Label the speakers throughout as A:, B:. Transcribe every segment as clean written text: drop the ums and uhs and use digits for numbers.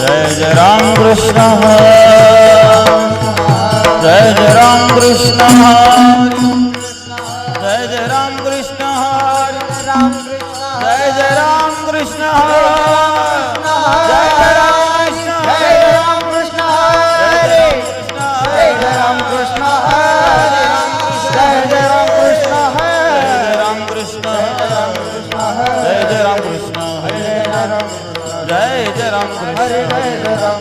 A: जय जय राम कृष्ण जय जय राम कृष्ण जय जय राम कृष्ण जय जय राम कृष्ण जय जय राम कृष्ण जय जय राम कृष्ण जय जय राम कृष्ण राम कृष्ण जय जय राम कृष्ण जय जय राम कृष्ण जय जय राम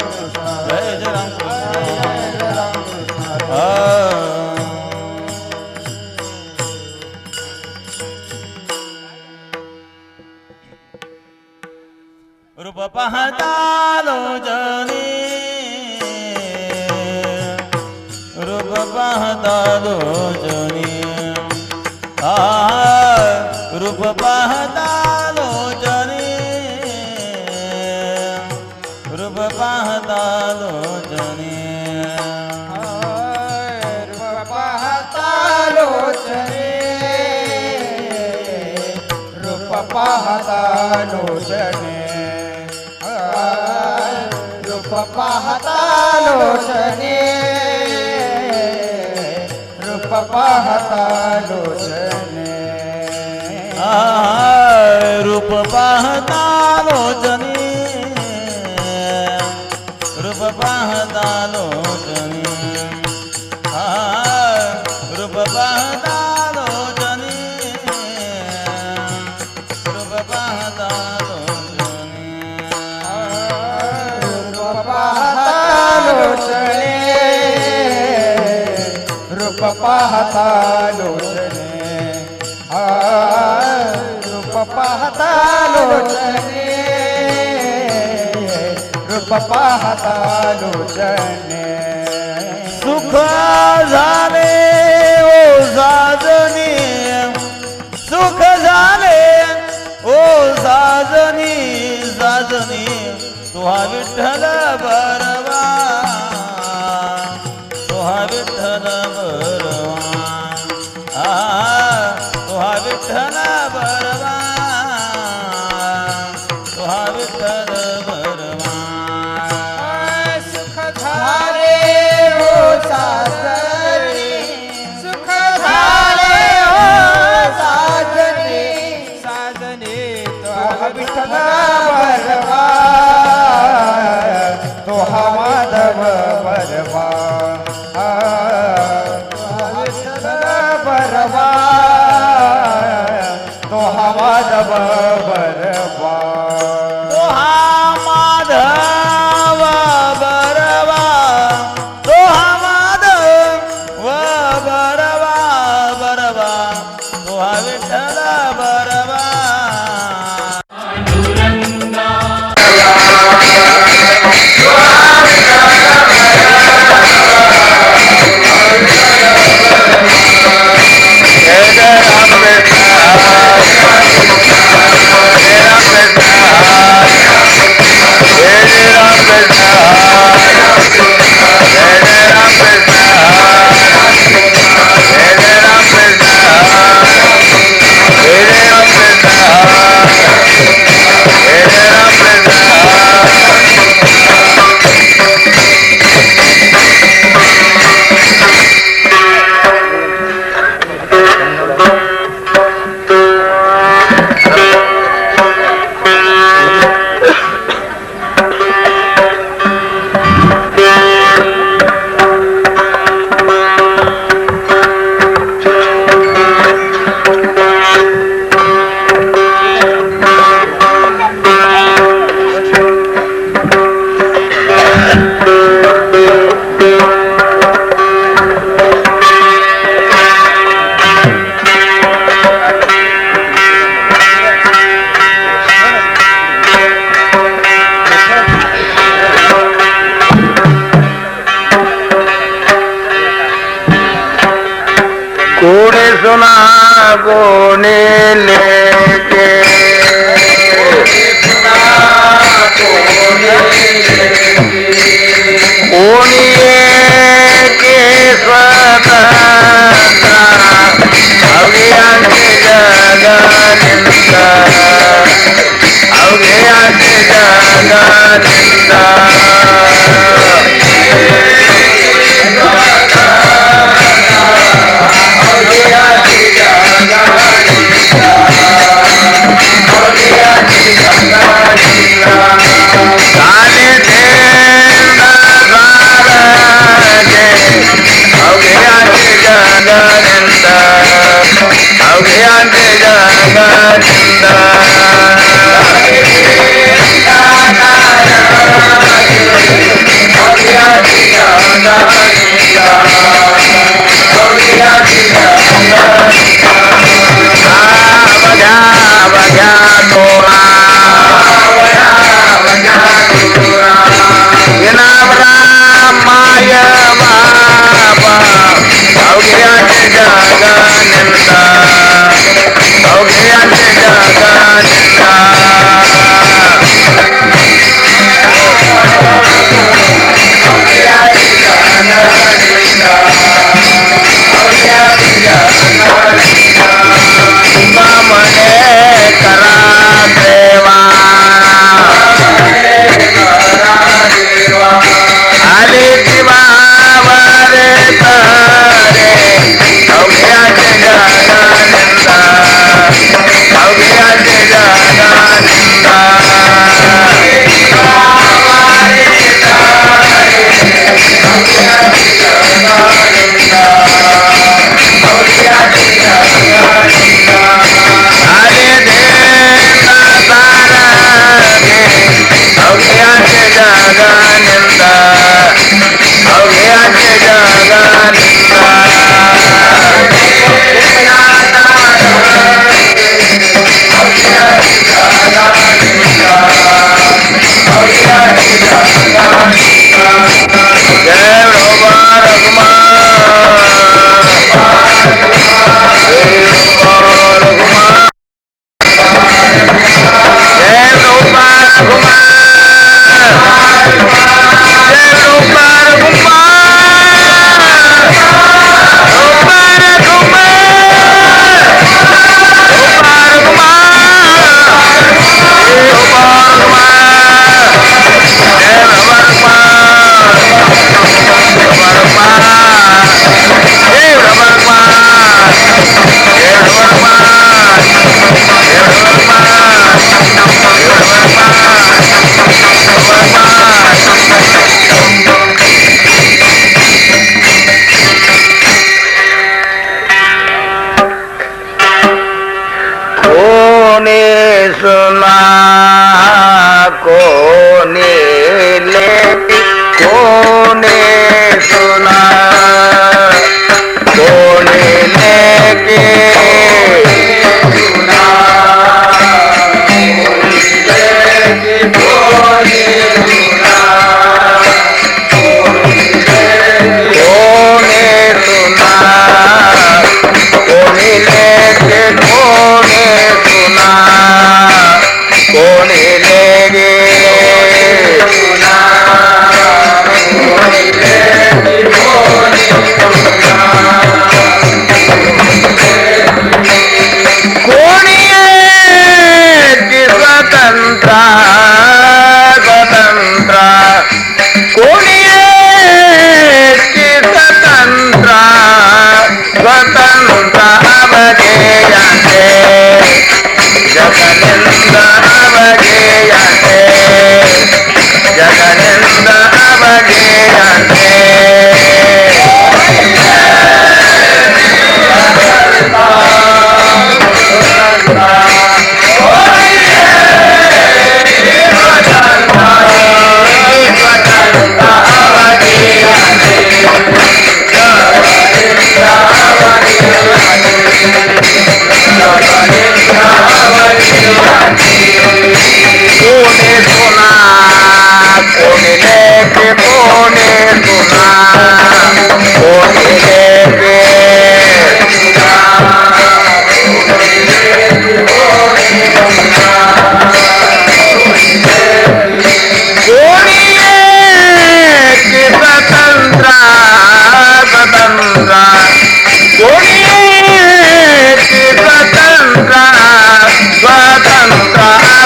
A: रूप पाहता लोचनी रूप पाहता लोचनी रूप पाहता लोचनी रूप पाहता लोचनी
B: रूप पाहता लोचनी रूप पाहता लोचनी रूप पाहता लोचनी रूप पाहता लोचनी
A: रूप पाहता लोचनी रूप पाहता लोचनी रूप पाहता लोचनी रूप पाहता लोचनी
B: रूप पाहता लोचनी रूप पाहता लोचनी रूप पाहता लोचनी रूप पाहता लोचनी
A: सुख झाले ओ साजनी सुख झाले ओ साजनी साजनी तुहा विठ्ठल बरवा तुहा विठ्ठल बरवा तुहा विठ्ठल बरवा तुहा विठ्ठल बरवा
B: सुख झाले ओ साजनी सुख झाले ओ साजनी साजनी तो विठ्ठल बरवा तो माधव बरवा विठ्ठल बरवा तो माधव बरवा
A: माधव बरवा तो माधव बरवा बरवा तो विठ्ठल बरवा
C: कोने सुना कोने लेके कोनिए के स्वतंत्र अभियान जगनिंदा स्वतंत्र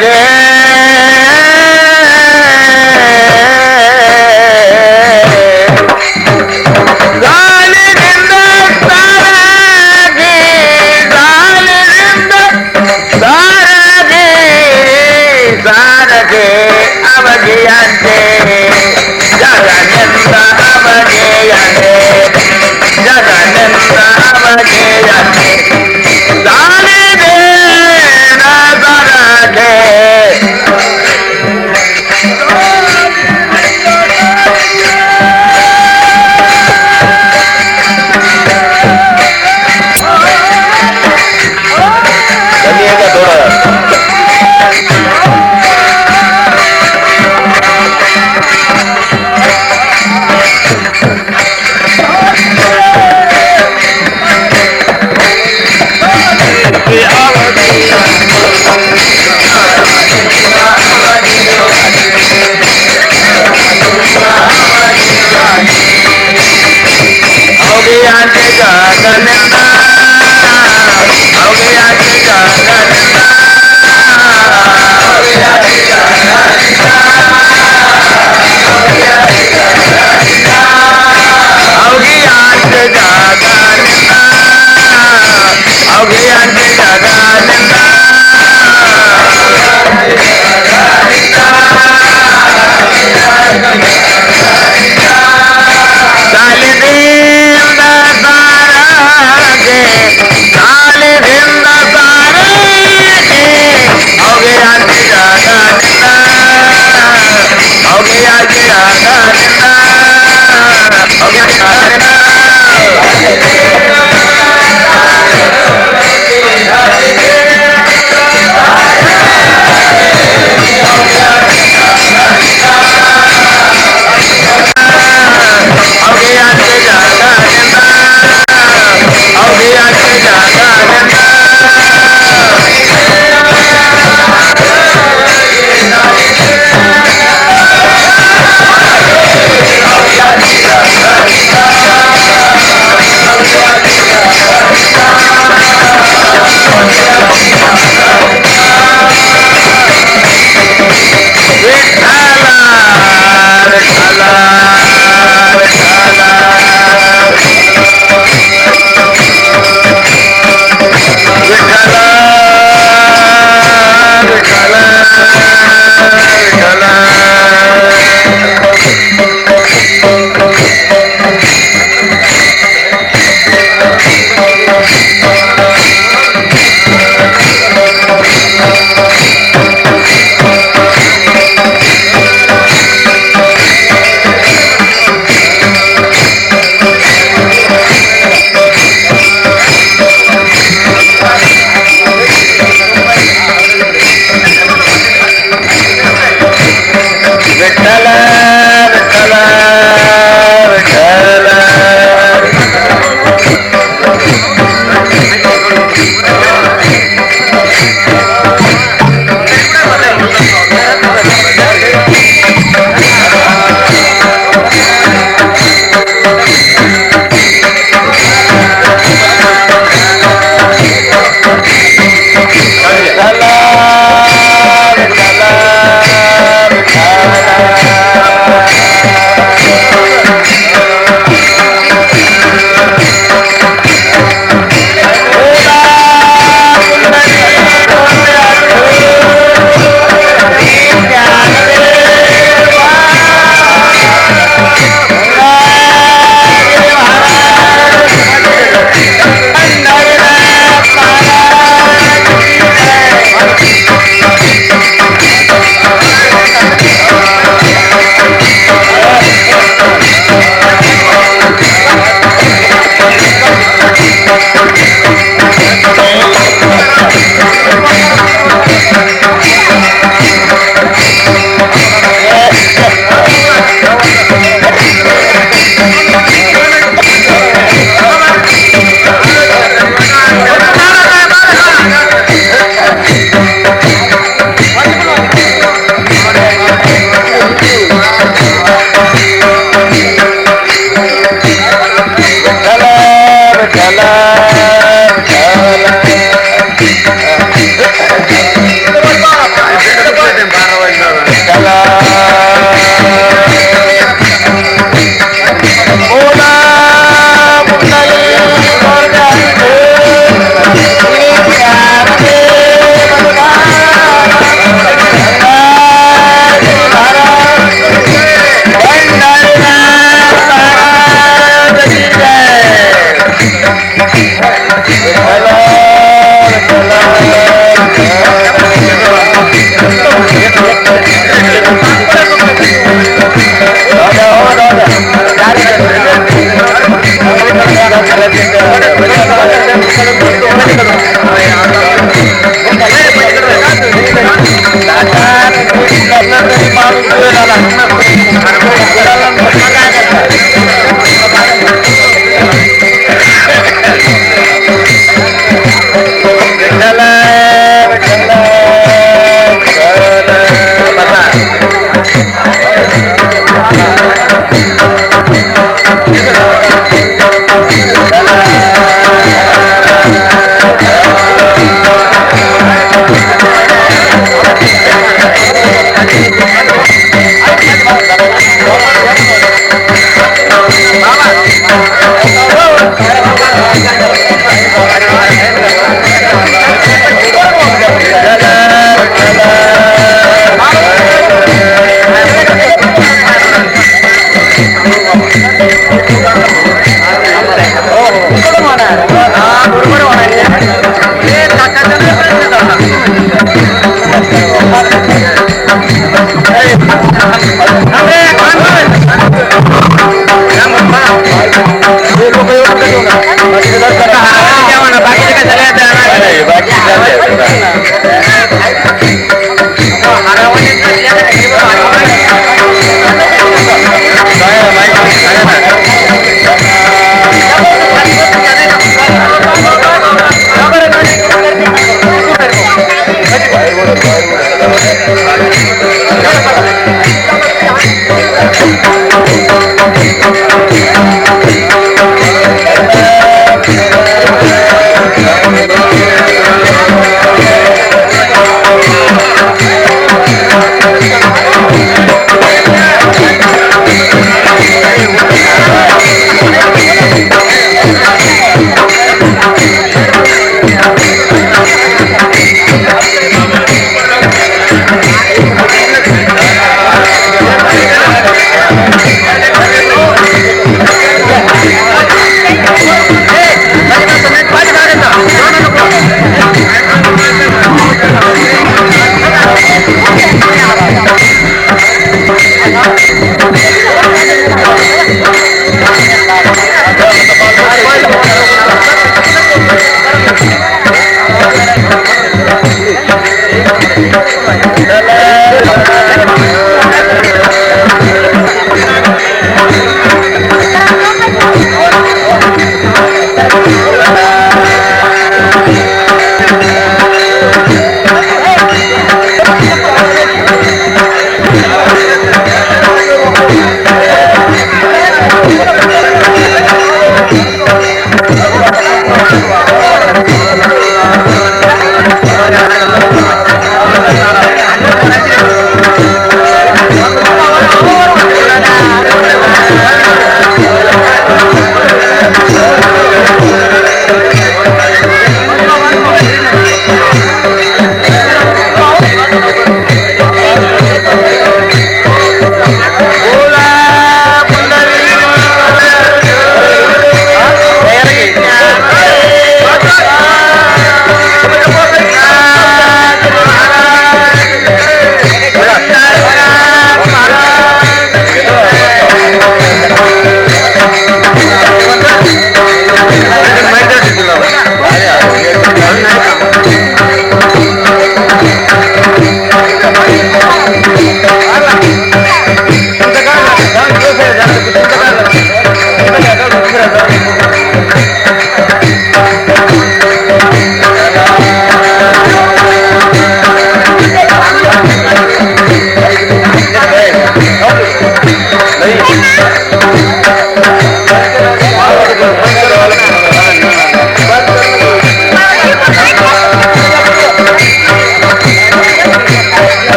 C: के गालिंद सारगी गालिंद सारगी सारगे अवगियंते जगनिंद अवगियंते जगनिंद अवगियंते गालिंद सारगे बोला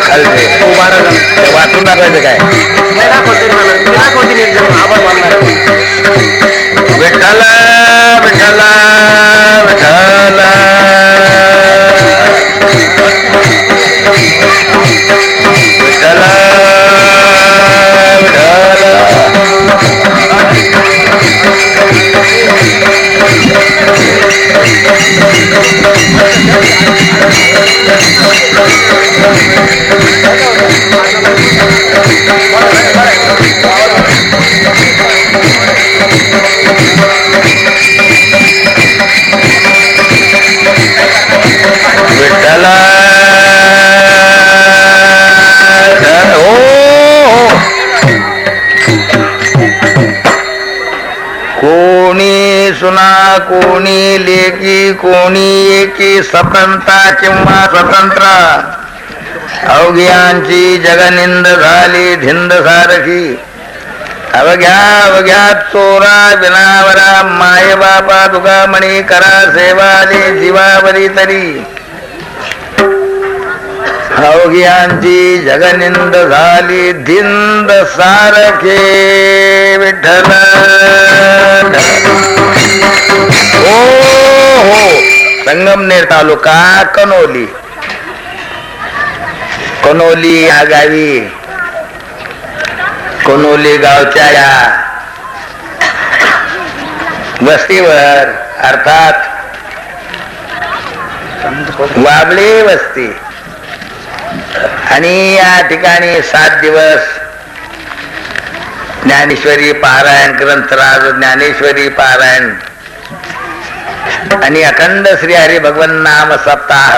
C: खालचे ते वाचून दाखवायचं काय विठ्ठल विठ्ठल विठ्ठल विठ्ठल विठ्ठल कोणी सुना कोणी लेकी कोणी एकी स्वतंत्र किंवा स्वतंत्र अवघ्यांची जगनिंद झाली धिंद सारखी अवघ्या अवघ्यात चोरा विनावरा माय बापा तुकामणी करा सेवा दे जीवावरी तरी अवघ्यांची जगनिंद झाली धिंद सारखे विठ्ठल हो हो संगमनेर तालुका कनोली कनोली या गावी कनोली गावच्या या वस्तीवर अर्थात वाबळे वस्ती आणि या ठिकाणी 7 दिवस ज्ञानेश्वरी पारायण ग्रंथराज ज्ञानेश्वरी पारायण आणि अखंड श्री हरी भगवन नाम सप्ताह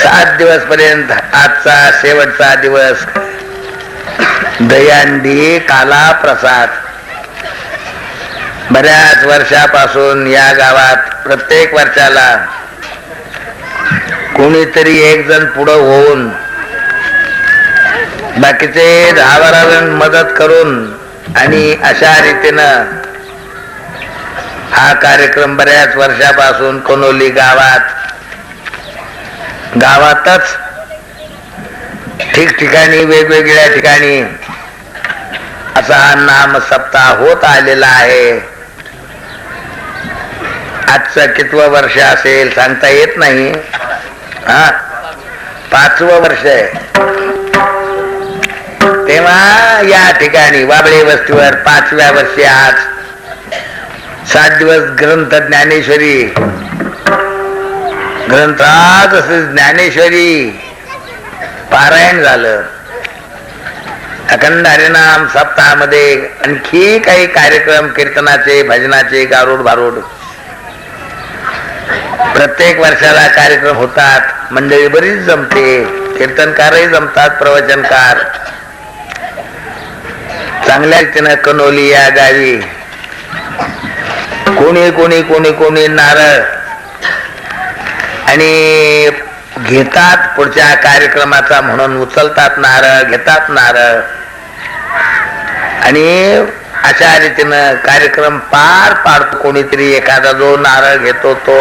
C: 7 दिवस पर्यंत आजचा शेवटचा दिवस दहीहंडी काला प्रसाद. बऱ्याच वर्षापासून या गावात प्रत्येक वर्षाला कोणीतरी एक जण पुढं होऊन बाकीचे 10-12 जण मदत करून आणि अशा रीतीनं हा कार्यक्रम बऱ्याच वर्षापासून कोनोली गावातच ठिकठिकाणी वेगवेगळ्या ठिकाणी असा हा नाम सप्ताह होत आलेला आहे. आजचं कितवं वर्ष असेल सांगता येत नाही. 5वं वर्ष आहे. तेव्हा या ठिकाणी वाबळे वस्तीवर 5व्या वर्षी आज 7 दिवस ग्रंथ ज्ञानेश्वरी ग्रंथात असे ज्ञानेश्वरी पारायण झालं. अखंड हरिनाम सप्ताहामध्ये आणखी काही कार्यक्रम कीर्तनाचे भजनाचे गारुड भारुड प्रत्येक वर्षाला कार्यक्रम होतात. मंडळी बरीच जमते, कीर्तनकारही जमतात, प्रवचनकार. चांगल्या रीतीनं कनोली या गावी कोणी कोणी कोणी कोणी नारळ आणि घेतात. पुढच्या कार्यक्रमाचा म्हणून उचलतात नारळ, घेतात नारळ आणि अशा रीतीनं कार्यक्रम पार पाडतो. कोणीतरी एखादा जो नारळ घेतो तो.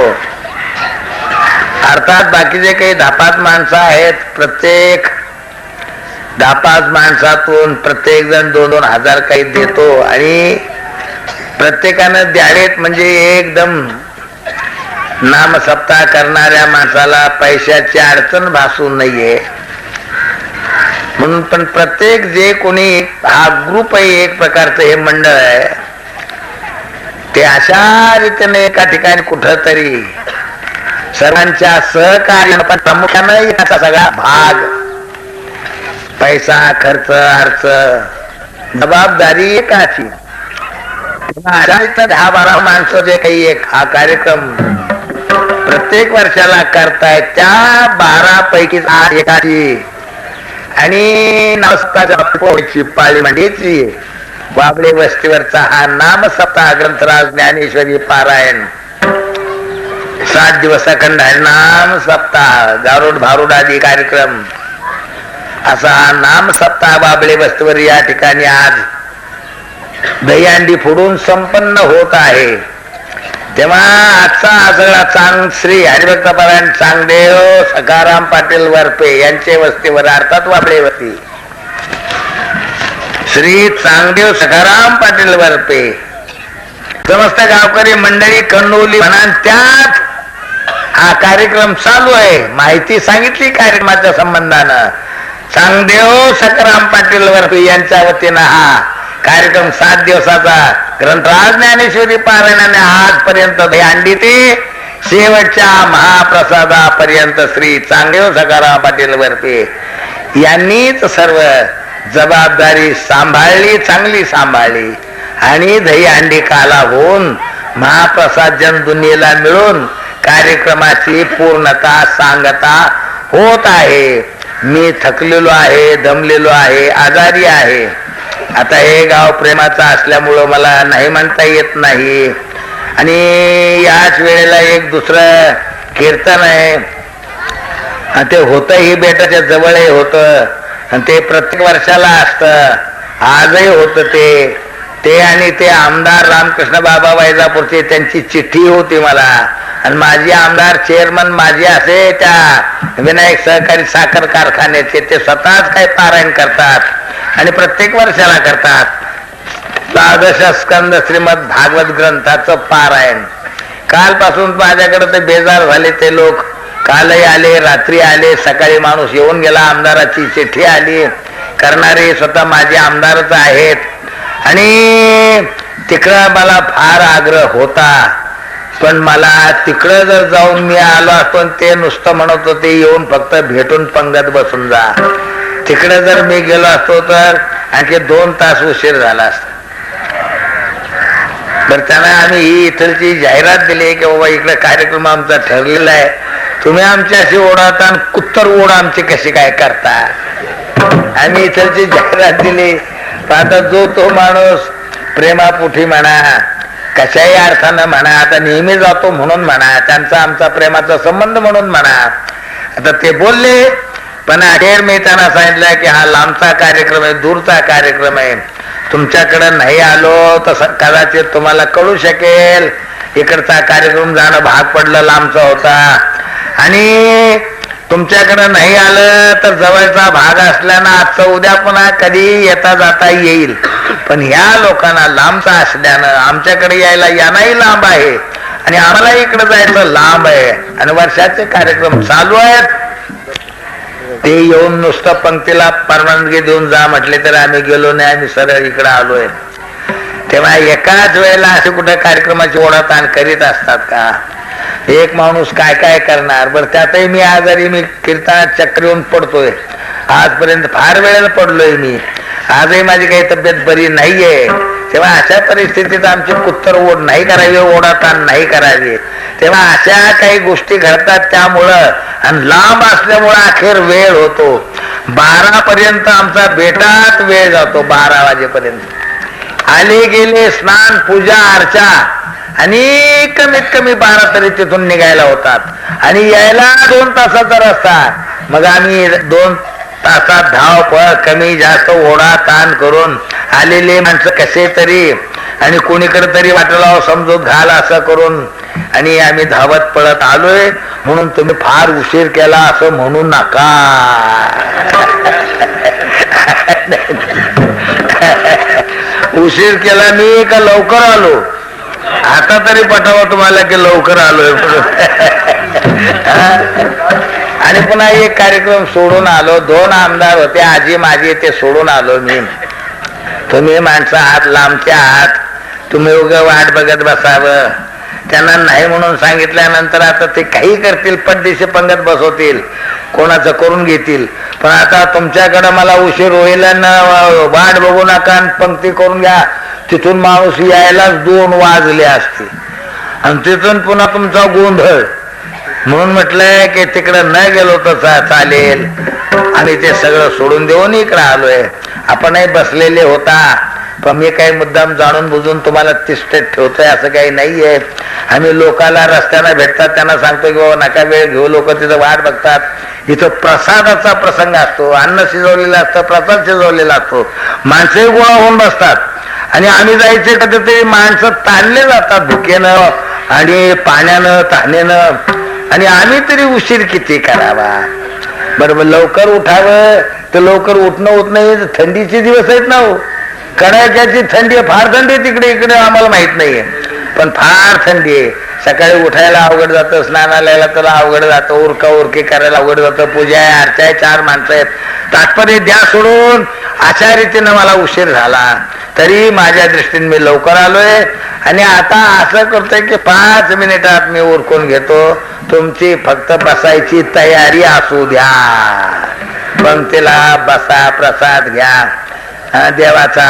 C: अर्थात बाकीचे काही 10-5 माणसं आहेत. प्रत्येक 10-5 माणसातून प्रत्येक जण 2-2 हजार काही देतो आणि प्रत्येकानं द्यावेत म्हणजे एकदम नाम सप्ताह करणाऱ्या माणसाला पैशाची अडचण भासू नये म्हणून. पण प्रत्येक जे कोणी हा ग्रुप आहे, एक प्रकारचं हे मंडळ आहे, ते अशा रीतीने एका ठिकाणी कुठंतरी सर्वांच्या सहकार्य पण प्रामुख्यानं याचा सगळा भाग पैसा खर्च अर्थ जबाबदारी एकाची. 10-12 माणसं जे काही एक हा कार्यक्रम प्रत्येक वर्षाला करतायत त्या 12 पैकी 8 एकाची आणि नामसप्ताहाची पाळी मंडळीची वाबळे वस्तीवरचा हा नामसप्ताह ग्रंथराज ज्ञानेश्वरी पारायण 7 दिवस अखंड नाम सप्ताह गारुड भारुड आदी कार्यक्रम असा नाम सप्ताह बाबळे वस्तीवर या ठिकाणी आज दहीहंडी फोडून संपन्न होत आहे. तेव्हा आजचा हा सगळा श्री हरिभक्त परायण चांगदेव सखाराम पाटील वरपे यांचे वस्तीवर अर्थात वाबळेवरती श्री चांगदेव सखाराम पाटील वरपे समस्त गावकरी मंडळी कणोली म्हणा त्यात हा कार्यक्रम चालू आहे. माहिती सांगितली कार्यक्रमाच्या संबंधानं. चांगदेव सखाराम पाटील वरपे यांच्या वतीनं हा कार्यक्रम 7 दिवसाचा ग्रंथराज ज्ञानेश्वरी पारायणाने आजपर्यंत अंडी ते शेवटच्या महाप्रसादापर्यंत श्री चांगदेव सखाराम पाटील वरपे यांनीच सर्व जबाबदारी सांभाळली, चांगली सांभाळली आणि दही अंडी काला होऊन महाप्रसाद जन दुनियेला मिळून कार्यक्रमाची पूर्णता सांगता होत आहे. मी थकलेलो आहे, दमलेलो आहे, आजारी आहे. आता हे गाव प्रेमाचं असल्यामुळं मला नाही म्हणता येत नाही. आणि याच वेळेला एक दुसरं कीर्तन आहे, ते होतं ही बेटाच्या जवळही होतं आणि ते प्रत्येक वर्षाला असतं. आजही होतं ते आणि ते आमदार रामकृष्ण बाबा वैजापूरचे त्यांची चिठ्ठी होती मला. आणि माझी आमदार चेअरमन माझे असे त्या विनायक सहकारी साखर कारखान्याचे ते स्वतःच काही पारायण करतात आणि प्रत्येक वर्षाला करतात. 12 स्कंद श्रीमद भागवत ग्रंथाचं पारायण. कालपासून माझ्याकडे ते बेजार झाले ते लोक. कालही आले, रात्री आले, सकाळी माणूस येऊन गेला. आमदाराची चिठ्ठी आली. करणारे स्वतः माझे आमदारच आहेत. आणि तिकडं मला फार आग्रह होता, पण मला तिकडं जर जाऊन मी आलो असतो ते नुसतं म्हणत होते येऊन फक्त भेटून पंगत बसून जा. तिकडे जर मी गेलो असतो तर आणखी 2 तास उशीर झाला असता. बरं त्यांना आम्ही ही इथलची जाहिरात दिली की बाबा इकडे कार्यक्रम आमचा ठरलेला आहे, तुम्ही आमच्याशी ओढाता आणि कुत्तर ओढ आमची कशी काय करता. आम्ही इथलची जाहिरात दिली. आता जो तो माणूस प्रेमापुठी म्हणा, कशाही अर्थानं म्हणा, आता नेहमी जातो म्हणून म्हणा, त्यांचा आमचा प्रेमाचा संबंध म्हणून म्हणा. आता ते बोलले, पण अखेर मी त्यांना सांगितलं की हा लांबचा कार्यक्रम आहे, दूरचा कार्यक्रम आहे. तुमच्याकडे नाही आलो तर कदाचित तुम्हाला कळू शकेल. इकडचा कार्यक्रम जाणं भाग पडलं, लांबचा होता. आणि तुमच्याकडे नाही आलं तर जवळचा भाग असल्यानं आजचं उद्या पुन्हा कधी येता जाता येईल. पण ह्या लोकांना लांबचा असल्यानं आमच्याकडे यायला यांनाही लांब आहे आणि आम्हाला इकडे जायचं लांब आहे. आणि वर्षाचे कार्यक्रम चालू आहेत. ते येऊन नुसतं पंक्तीला परवानगी देऊन जा म्हटले तर आम्ही गेलो नाही, आम्ही सरळ इकडे आलोय. तेव्हा एकाच वेळेला असे कुठे कार्यक्रमाची ओढाताण करीत असतात का? एक माणूस काय काय करणार. बरं त्यातही मी आजारी, मी कीर्तनात चक्र येऊन पडतोय. आजपर्यंत फार वेळेला पडलोय मी. आजही माझी काही तब्येत बरी नाहीये. तेव्हा अशा परिस्थितीत आमची कुत्तर ओढ नाही करावी, ओढाताण नाही करावी. तेव्हा अशा काही गोष्टी घडतात. त्यामुळं आणि लांब असल्यामुळं अखेर वेळ होतो. 12 पर्यंत आमचा बेटात वेळ जातो. 12 वाजेपर्यंत आले गेले स्नान पूजा अर्चा आणि कमीत कमी 12 तरी तिथून निघायला होतात. आणि यायला 2 तासाचा रस्ता. मग आम्ही 2 तासात धावपळ कमी जास्त ओढा ताण करून आलेले माणसं कसे तरी आणि कोणीकडे तरी वाटला समजूत घाल असं करून आणि आम्ही धावत पळत आलोय. म्हणून तुम्ही फार उशीर केला असं म्हणू नका. उशीर केला मी का लवकर आलो? आता तरी पटावं तुम्हाला की लवकर आलोय म्हणून. आणि पुन्हा एक कार्यक्रम सोडून आलो. 2 आमदार होते, आजी माझी, ते सोडून आलो मी. तुम्ही माणसं आहात, लांबचे आहात, तुम्ही उगा वाट बघत बसावं. त्यांना नाही म्हणून सांगितल्यानंतर आता ते काही करतील, पटदिशी पंगत बसवतील, कोणाचं करून घेतील. पण आता तुमच्याकडे मला उशीर होईल आणि वाट बघू नका, पंक्ती करून घ्या. तिथून माणूस यायलाच 2 वाजले असते आणि तिथून पुन्हा तुमचा गोंधळ. म्हणून म्हटलंय की तिकडे न गेलो तर चालेल. आम्ही ते सगळं सोडून देऊन इकडे आलोय. आपणही बसलेले होता, पण मी काही मुद्दाम जाणून बुजून तुम्हाला तिष्ठेत ठेवतोय असं काही नाहीये. आम्ही लोकाला रस्त्याला भेटतात त्यांना सांगतो की बाबा नका वेळ घेऊ, लोक तिथं वाट बघतात. इथं प्रसादाचा प्रसंग असतो, अन्न शिजवलेलं असतं, प्रसाद शिजवलेला असतो, माणसंही गोळा होऊन बसतात. आणि आम्ही जायचे कधीतरी माणसं ताणले जातात भुकेनं, आणि पाण्यानं ताण्यानं, आणि आम्ही तरी उशीर किती करावा. बरोबर लवकर उठावं तर लवकर उठणं होत नाही. थंडीचे दिवस आहेत ना हो, कडाक्याची थंडी आहे, फार थंडी आहे तिकडे, इकडे आम्हाला माहित नाहीये, पण फार थंडी आहे. सकाळी उठायला अवघड जातं, स्नानाला तर अवघड जातं, उरका उरकी करायला अवघड जातं, पूजा आहे, अर्चा आहे, 4 माणसं आहेत. तात्पर्य द्या सोडून अशा रीतीनं मला उशीर झाला, तरी माझ्या दृष्टीने मी लवकर आलोय. आणि आता असं करतोय की 5 मिनिटात मी उरकून घेतो, तुमची फक्त बसायची तयारी असू द्या. पंक्तीला बसा, प्रसाद घ्या. देवाचा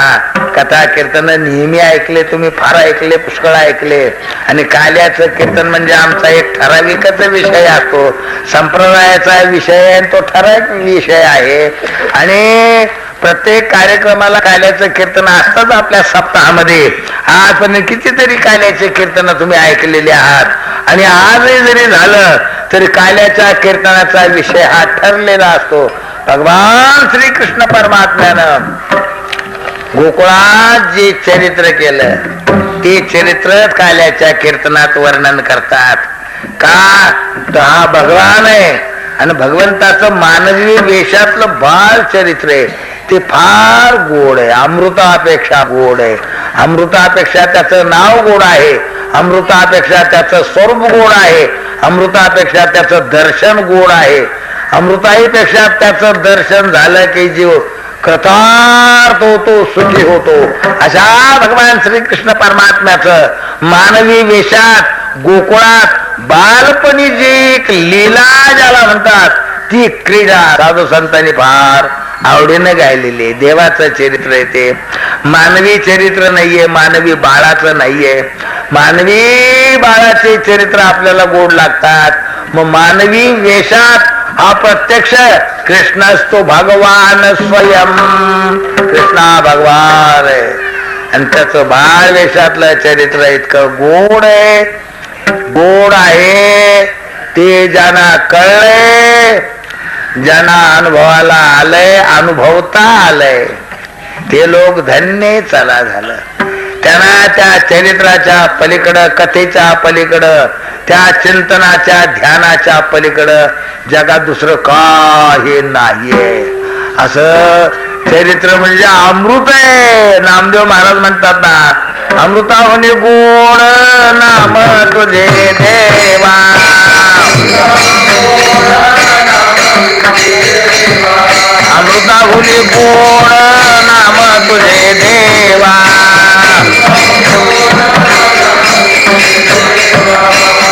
C: कथा कीर्तन नेहमी ऐकले तुम्ही, फार ऐकले, पुष्कळ ऐकले. आणि काल्याचं कीर्तन म्हणजे आमचा एक ठराविकच विषय असतो, संप्रदायाचा विषय आहे, तो ठराविक विषय आहे. आणि प्रत्येक कार्यक्रमाला काल्याचं कीर्तन असतंच आपल्या सप्ताहामध्ये. आजपर्यंत कितीतरी काल्याचे कीर्तन तुम्ही ऐकलेले आहात, आणि आजही जरी झालं तरी काल्याच्या कीर्तनाचा विषय हा ठरलेला असतो. भगवान श्रीकृष्ण परमात्म्यानं गोकुळात जे चरित्र केलं ते चरित्र काल्याच्या कीर्तनात वर्णन करतात. का हा भगवान आहे, आणि भगवंताचं मानवी वेशातलं बाळ चरित्र आहे, ते फार गोड आहे, अमृतापेक्षा गोड आहे. अमृतापेक्षा त्याचं नाव गोड आहे, अमृतापेक्षा त्याचं स्वरूप गोड आहे, अमृतापेक्षा त्याचं दर्शन गोड आहे. अमृताईपेक्षा त्याचं दर्शन झालं की जीव कृतार्थ होतो, सुखी होतो. अशा भगवान श्रीकृष्ण परमात्म्याचं मानवी वेशात गोकुळात बालपणी जी एक लीला ज्याला म्हणतात, ती क्रीडा साधू संतांनी फार आवडीनं गायलेली. देवाचं चरित्र आहे ते, मानवी चरित्र नाहीये, मानवी बाळाचं नाहीये. मानवी बाळाचे चरित्र आपल्याला गोड लागतात. मग मानवी वेशात हा प्रत्यक्ष कृष्णच तो भगवान स्वयं, कृष्णा भगवान आहे. आणि त्याचं बाळ वेशातलं चरित्र इतकं गोड आहे, गोड आहे. ते ज्यांना कळलंय, ज्यांना अनुभवाला आलंय, अनुभवता आलंय, ते लोक धन्य चला झालं. त्यांना त्या चरित्राच्या पलीकडं, कथेच्या पलीकडं, त्या चिंतनाच्या ध्यानाच्या पलीकडं जगात दुसरं काही नाहीये. असं चरित्र म्हणजे अमृत आहे. नामदेव महाराज म्हणतात ना, अमृताहुनी गोड नाम तुझे देवा, अमृताहुनी गोड नाम तुझे देवा,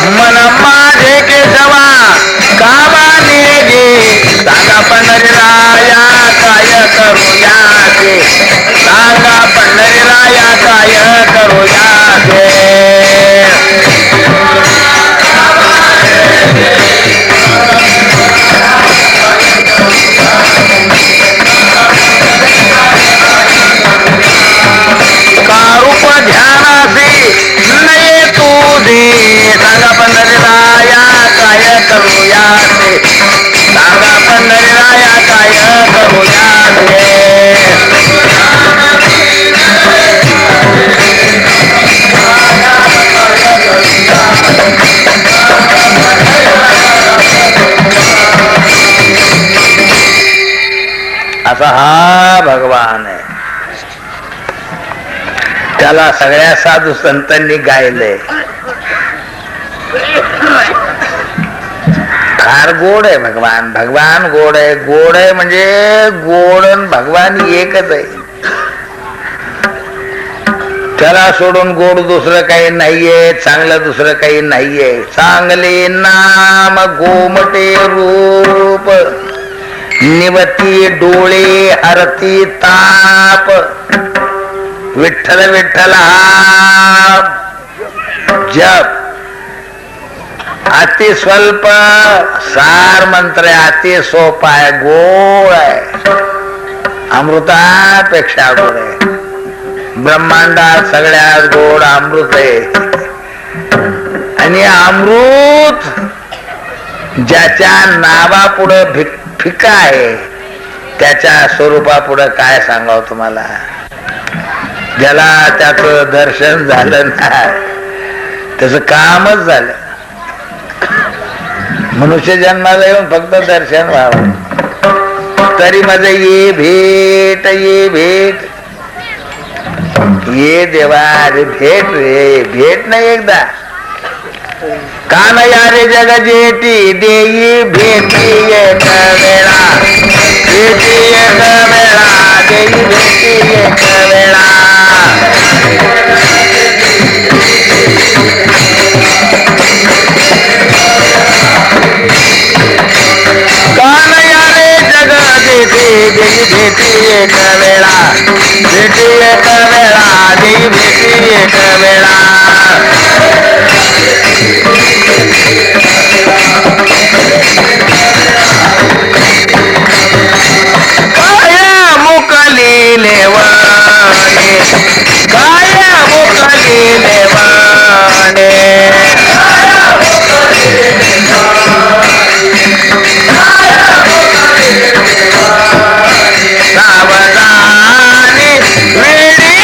C: मन माझे केशवा कामाने गे, सांगा पंढरीराया काय करूया गे, सांगा पंढरीराया काय करूया गे. कारूप ध्यानासी नये तुझे, सांगा पंढरीराया काय करूया ते, सांगा पंढरीराया काय करूया ते. असा हा भगवान आहे. त्याला सगळ्या साधू संतांनी गायलंय. फार गोड आहे भगवान. भगवान गोड आहे. गोड आहे म्हणजे गोड भगवान एकच आहे. त्याला सोडून गोड दुसरं काही नाहीये, चांगलं दुसरं काही नाहीये. चांगले नाम गोमटे रूप, निवती डोळे हरती ताप. विठ्ठल विठ्ठल हा जप अति स्वल्प सार मंत्र आहे, अति सोपा आहे, गोड आहे, अमृतापेक्षा गोड आहे. ब्रह्मांडात सगळ्यात गोड अमृत आहे. आणि अमृत ज्याच्या नावापुढं फिका आहे, त्याच्या स्वरूपापुढं काय सांगावं तुम्हाला. ज्याला त्याचं दर्शन झालं ना, त्याच कामच झालं. मनुष्य जन्माला येऊन फक्त दर्शन व्हावं, तरी माझं ये भेट, ये भेट, ये देवा रे भेट, रे भेट नाही एकदा. कानया रे जग जेटी देई भेटी एक वेळा, भेटी एक वेळा, देई भेटी एक वेळा. कानया रे जग जेटी देई भेटी एक वेळा, भेटी एक वेळा, देई भेटी एक वेळा. काया मुकली लेवाने, काया मुकली लेवाने, सावधानी वेडीले,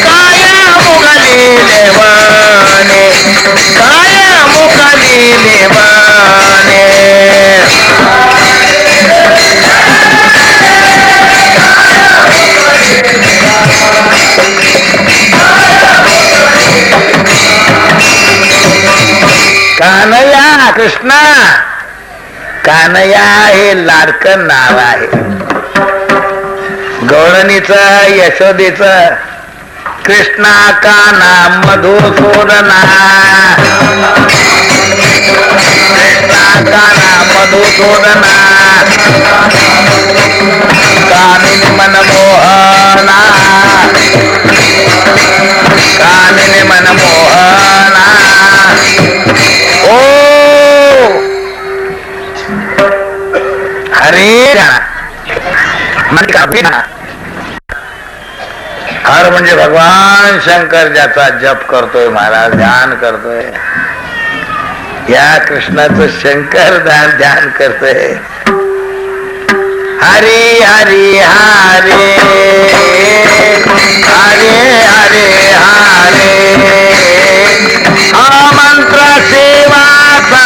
C: काया मुकली लेवाने, काया मुकली लेवाने. कानया कृष्णा, कानया हे लाडकं नाव आहे. गौळणीचं, यशोदेचं. कृष्णा काना मधुसूदना, कृष्णा काना मधुसूदना, कामिनी मनमोहना, कामिनी मनमोहना. ओ हरे हर म्हणजे भगवान शंकर ज्याचा जप करतोय महाराज, ध्यान करतोय, या कृष्णाचं शंकर ध्यान करतोय. हरी हरी हरे हरे हरे हरे, हा मंत्र सेवाचा.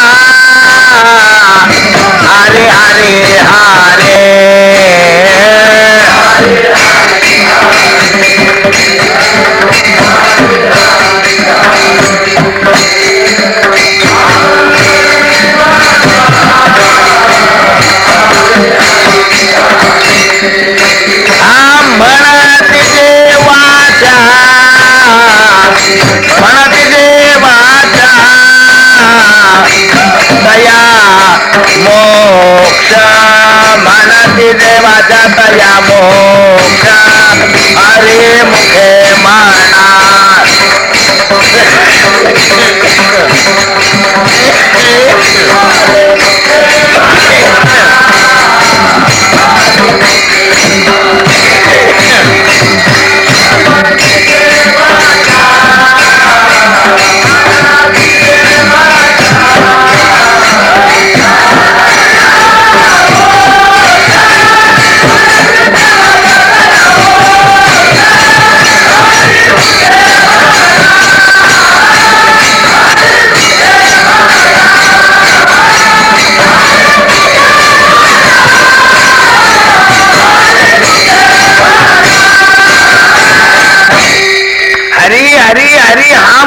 C: हरे हरे हरे म्हणती देवाच्या, म्हणती देवाच्या दया मोक्ष, म्हणती देवाच्या दया मोक्ष. हरे मुखे म्हणा,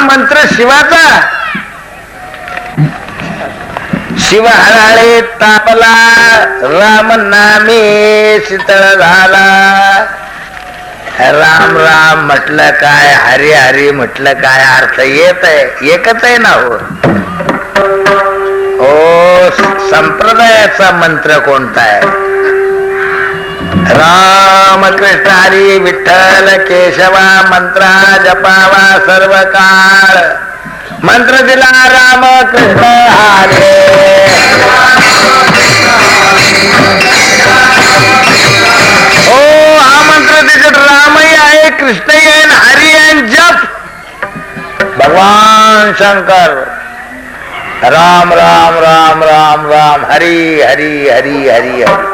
C: मंत्र शिवाचा. शिव हराळे तापला, राम नामे शीतळ झाला. राम राम म्हटलं काय, हरी हरी म्हटलं काय, अर्थ येत आहे, एकच आहे ना हो. ओ संप्रदायाचा मंत्र कोणता आहे? राम कृष्ण हरी विठ्ठल केशवा मंत्रा जपावा सर्व काळ. मंत्र दिला राम कृष्ण हरे. ओ हा मंत्र त्याच्यात रामही आहे, कृष्णही आहे, हरी आहे, जप भगवान शंकर. राम राम राम राम राम हरी हरी हरी हरी हरी.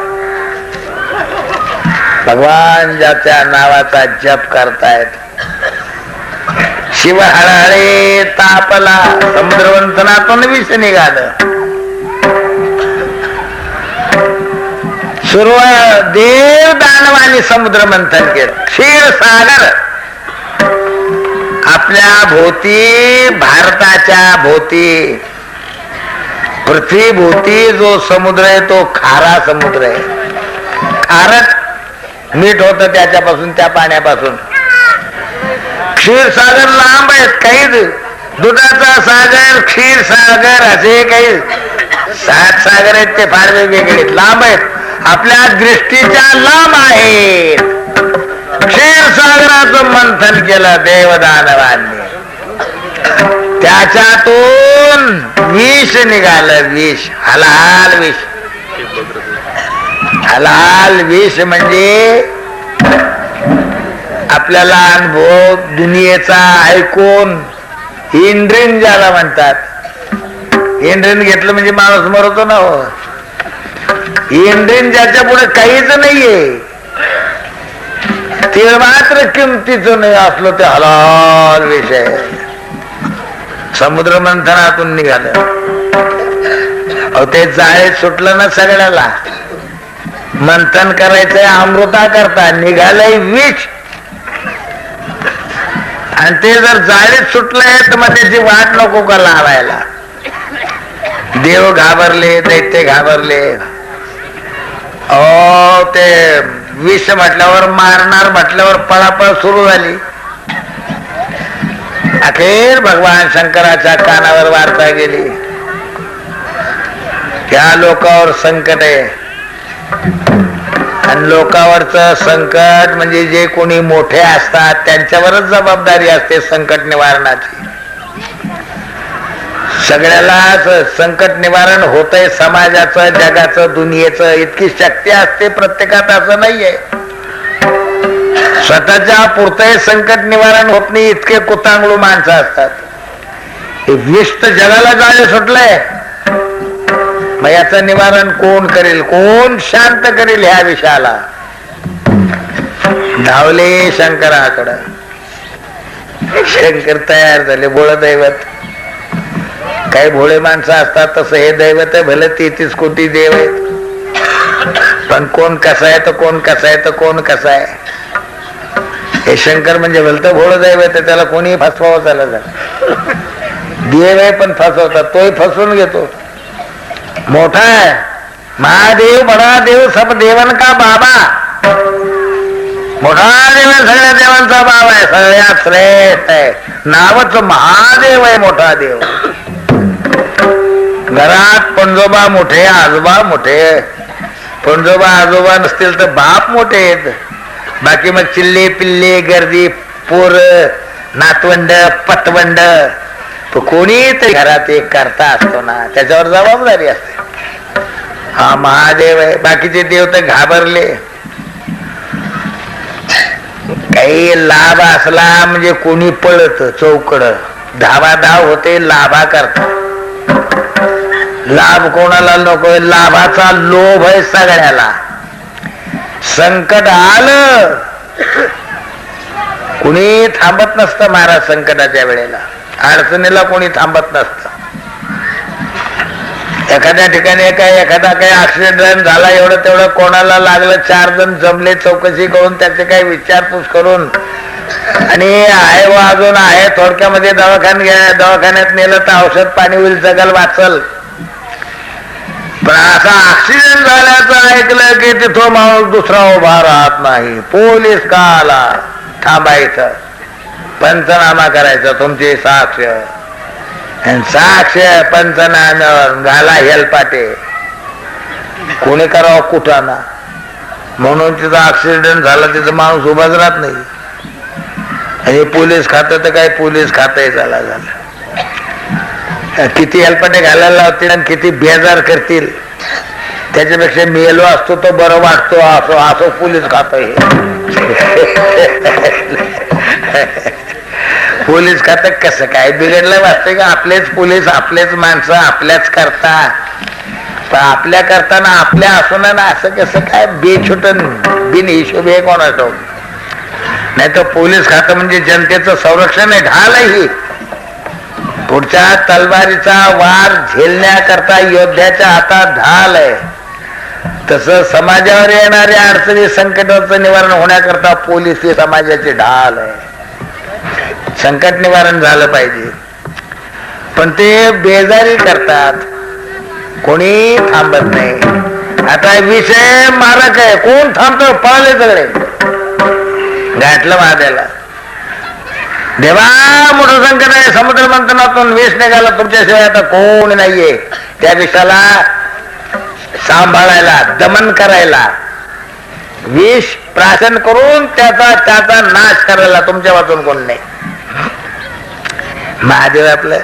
C: भगवान ज्याच्या नावाचा जप करतायत, शिव हळहळे तापला, समुद्रमंथनातून विष निघालं. सुरुवात देव दानवानी समुद्र मंथन केलं. क्षीरसागर आपल्या भोवती, भारताच्या भोवती, पृथ्वीभोवती जो समुद्र आहे तो खारा समुद्र आहे. खारट मीठ होत त्याच्यापासून, त्या पाण्यापासून. क्षीरसागर लांब आहेत, काही दुधाचा सागर, क्षीरसागर असे काही 7 सागर आहेत, ते फार वेगवेगळे लांब आहेत, आपल्या दृष्टीच्या लांब आहेत. क्षीरसागराचं मंथन केलं देवदानवांनी. त्याच्यातून विष निघालं. विष, हलाल विष. हलाल विष म्हणजे आपल्याला अनुभव दुनियेचा ऐकून इंद्रिन ज्याला म्हणतात. इंद्रिन घेतलं म्हणजे माणूस मरतो ना हो. इंद्रिन ज्याच्या पुढे काहीच नाहीये, ते मात्र किमतीचं नाही असलं ते हलाल विषय. समुद्र मंथनातून निघालं. अहो ते जाळे सुटलं ना सगळ्याला. मंथन करायचंय अमृता करता, निघालंय विष. आणि ते जर जाळीत सुटलंय तर मग त्याची वाट नको का लावायला. देव घाबरले, दैत्य घाबरले. अहो ते विष म्हटल्यावर, मारणार म्हटल्यावर पळापळ सुरू झाली. अखेर भगवान शंकराच्या कानावर वार्ता गेली, त्या लोकावर संकट आहे. आणि लोकावरचं संकट म्हणजे जे कोणी मोठे असतात त्यांच्यावरच जबाबदारी असते संकट निवारणाची. सगळ्यालाच संकट निवारण होतंय, समाजाचं, जगाचं, दुनियेचं. इतकी शक्ती असते प्रत्येकात असं नाहीये. स्वतःच्या पुरतंही संकट निवारण होत नाही, इतके कुतांगळू माणसं असतात. हे विष तर जगाला जाळे सुटलंय, मग याचं निवारण कोण करेल, कोण शांत करेल ह्या विषयाला. धावले शंकराकडं. शंकर तयार झाले. भोळ दैवत. काही भोळे माणसं असतात तसं हे दैवत आहे. भले 33 कोटी देव आहेत, पण कोण कसा आहे तर कोण कसा आहे तर कोण कसा आहे. हे शंकर म्हणजे भलतं भोळ दैवत आहे, त्याला कोणी फसवावं चालत. देव आहे पण फसवतात, तोही फसवून घेतो. मोठा है महादेव, बडा देव, सब देवन का बाबा. मोठा देव आहे, सगळ्या देवांचा बाबा आहे, सगळ्यात श्रेष्ठ आहे. नावच महादेव आहे, मोठा देव. घरात पणजोबा मोठे, आजोबा मोठे. पणजोबा आजोबा नसतील तर बाप मोठे आहेत. बाकी मग चिल्ले पिल्ले, गर्दी, पोर, नातवंड, पतवंड. तो कोणी तरी घरात एक करता असतो ना, त्याच्यावर जबाबदारी असते. हा महादेव आहे. बाकीचे देव तर घाबरले. काही लाभ असला म्हणजे कोणी पळत चौकड, धावाधाव होते लाभा करता. लाभ कोणाला नको, लाभाचा लोभ आहे सगळ्याला. संकट आलं कुणी थांबत नसतं महाराज. संकटाच्या वेळेला, अडचणीला कोणी थांबत नसतं. एखाद्या ठिकाणी एखादा काही ऍक्सिडेंट झाला, एवढं तेवढं कोणाला लागलं, 4 जण जमले चौकशी करून, त्याचे काही विचारपूस करून, आणि आहे व अजून आहे, थोडक्यामध्ये दवाखान्यात नेलं तर औषध पाणी होईल, जगल वाचल. पण असा ऍक्सिडेंट झाल्याचं ऐकलं की तिथं माणूस दुसरा उभा राहत नाही. पोलीस का आला, थांबायचं, पंचनामा करायचा, तुमची साक्ष. साक्ष पंचनाम्यावर घाला हेलपाटे. कोणी करावं कुठाना. म्हणून तिथं ऍक्सिडेंट झाला, तिथं माणूस उभाच राहत नाही. आणि पोलीस खातं तर काय पोलीस खातंय झाला. किती हेलपाटे घालायला लावतील आणि किती बेजार करतील. त्याच्यापेक्षा मेलो असतो तो बरं वाटतो. असो पोलीस खातंय. पोलीस खातं कसं काय बिघडलं वाटतंय का. आपलेच पोलीस, आपलेच माणसं, आपल्याच करता. पण आपल्या करताना आपल्या असून ना असं कसं काय बेछुटन बिन हिशोब हे कोणाचं. नाही तर पोलीस खातं म्हणजे जनतेचं संरक्षण आहे, ढाल आहे ही. पुढच्या तलवारीचा वार झेलण्याकरता योद्ध्याच्या हातात ढाल आहे. तसं समाजावर येणाऱ्या अडचणी संकटाचं निवारण होण्याकरता पोलीस ही समाजाची ढाल आहे. संकट निवारण झालं पाहिजे, पण ते बेजारी करतात, कोणी थांबत नाही. आता विषय मारक आहे, कोण थांबतो? पळाले सगळे, गाठलं महादेला. देवा मोठं संकट आहे, समुद्र मंथनातून विष निघाला, तुमच्याशिवाय आता कोण नाहीये त्या विषाला सांभाळायला, दमन करायला, विष प्राशन करून त्याचा नाश करायला तुमच्या वाचून कोण नाही. महादेव आपलं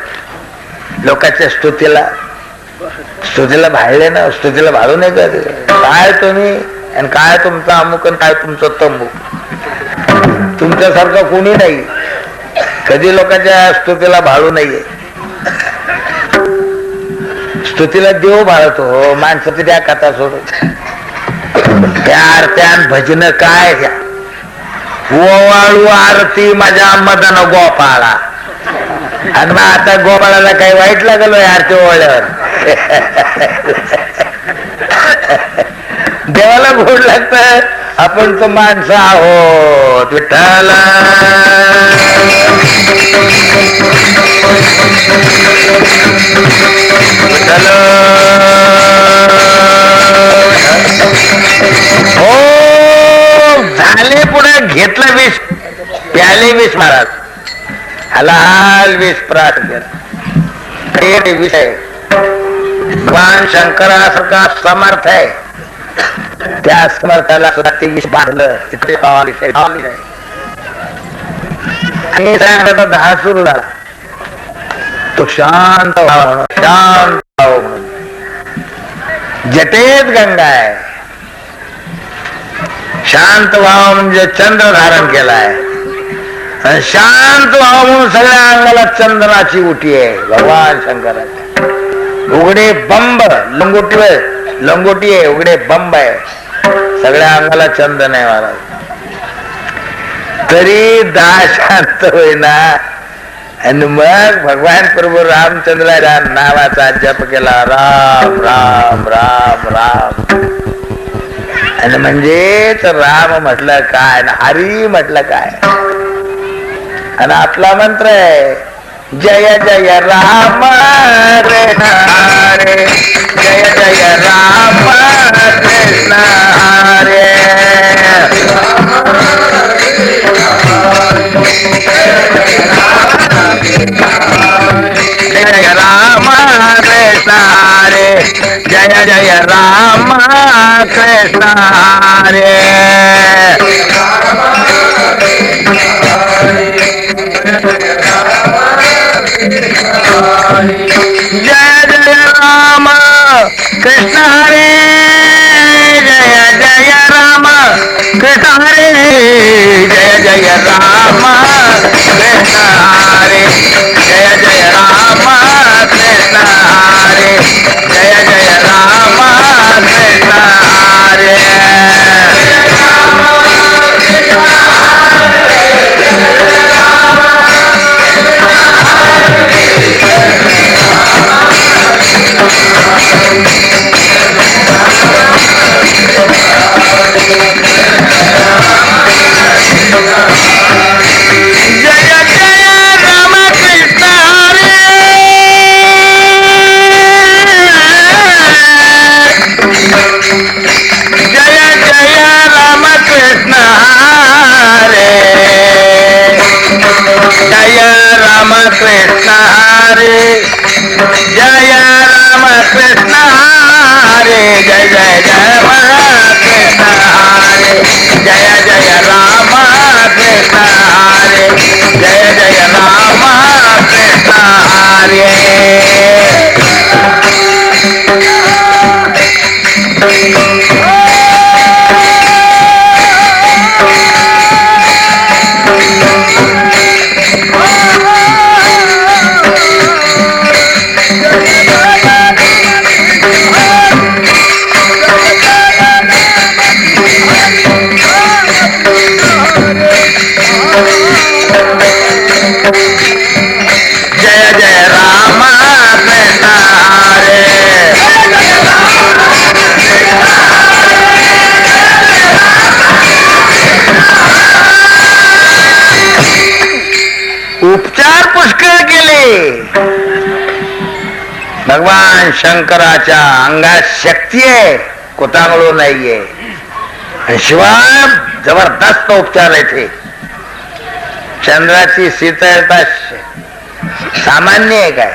C: लोकांच्या स्तुतीला भाळले ना, स्तुतीला भाळू नाही का? काय तुम्ही आणि काय तुमचा अमुक आणि काय तुमचं तंबू, तुमच्यासारखं कोणी नाही. कधी लोकांच्या स्तुतीला भाळू नाहीये. स्तुतीला देव भाळतो, माणसाची त्या कथा सोडून त्या आरत्यान भजन काय घ्या. ओवाळू आरती माझ्या मदन गोपाळा. आणि मग आता गोपाळाला काही वाईट लागलो आरती ओवाळल्यावर? देवाला गोड लागत, आपण तो माणसं आहोत. विठ्ठल हो झाले. पुढे घेतलं विष, प्याले विष महाराज, हलाल विष प्राट केलं. विषय भगवान शंकरासारखा समर्थ आहे, त्या समर्थाला ते विष बांधलं. तिकडे आणि दहा सुरू झाला, तो शांत व्हावा, शांत व्हावं म्हणून. जटेत गंगा आहे, शांत व्हावं म्हणजे चंद्र धारण केलाय. शांत व्हावं म्हणून सगळ्या अंगाला चंद्राची उटी आहे भगवान शंकराच्या. उघडे बंब लंगोटी आहे, उघडे बंब आहे, सगळ्या अंगाला चंदन आहे महाराज. तरी दाह शांत होईना. आणि मग भगवान प्रभू रामचंद्राच्या नावाचा जप केला, राम राम राम राम. आणि म्हणजेच राम म्हटलं काय, हरी म्हटलं काय. आणि आपला मंत्र आहे जय जय राम रे हरे, जय जय राम कृष्ण हरे. जय जय राम कृष्ण हरे, जय जय राम कृष्ण हरे. जय जय राम कृष्ण हरे, जय जय राम कृष्ण हरे, जय जय राम कृष्ण हरे, जय जय राम कृष्ण हरे, जय जय राम कृष्ण हरे. उपचार पुष्कळ केले. भगवान शंकराच्या अंगात शक्ती आहे, कुटांगळू नाहीये. आणि शिवाय जबरदस्त उपचार आहे ते. चंद्राची शीतळता सामान्य आहे काय?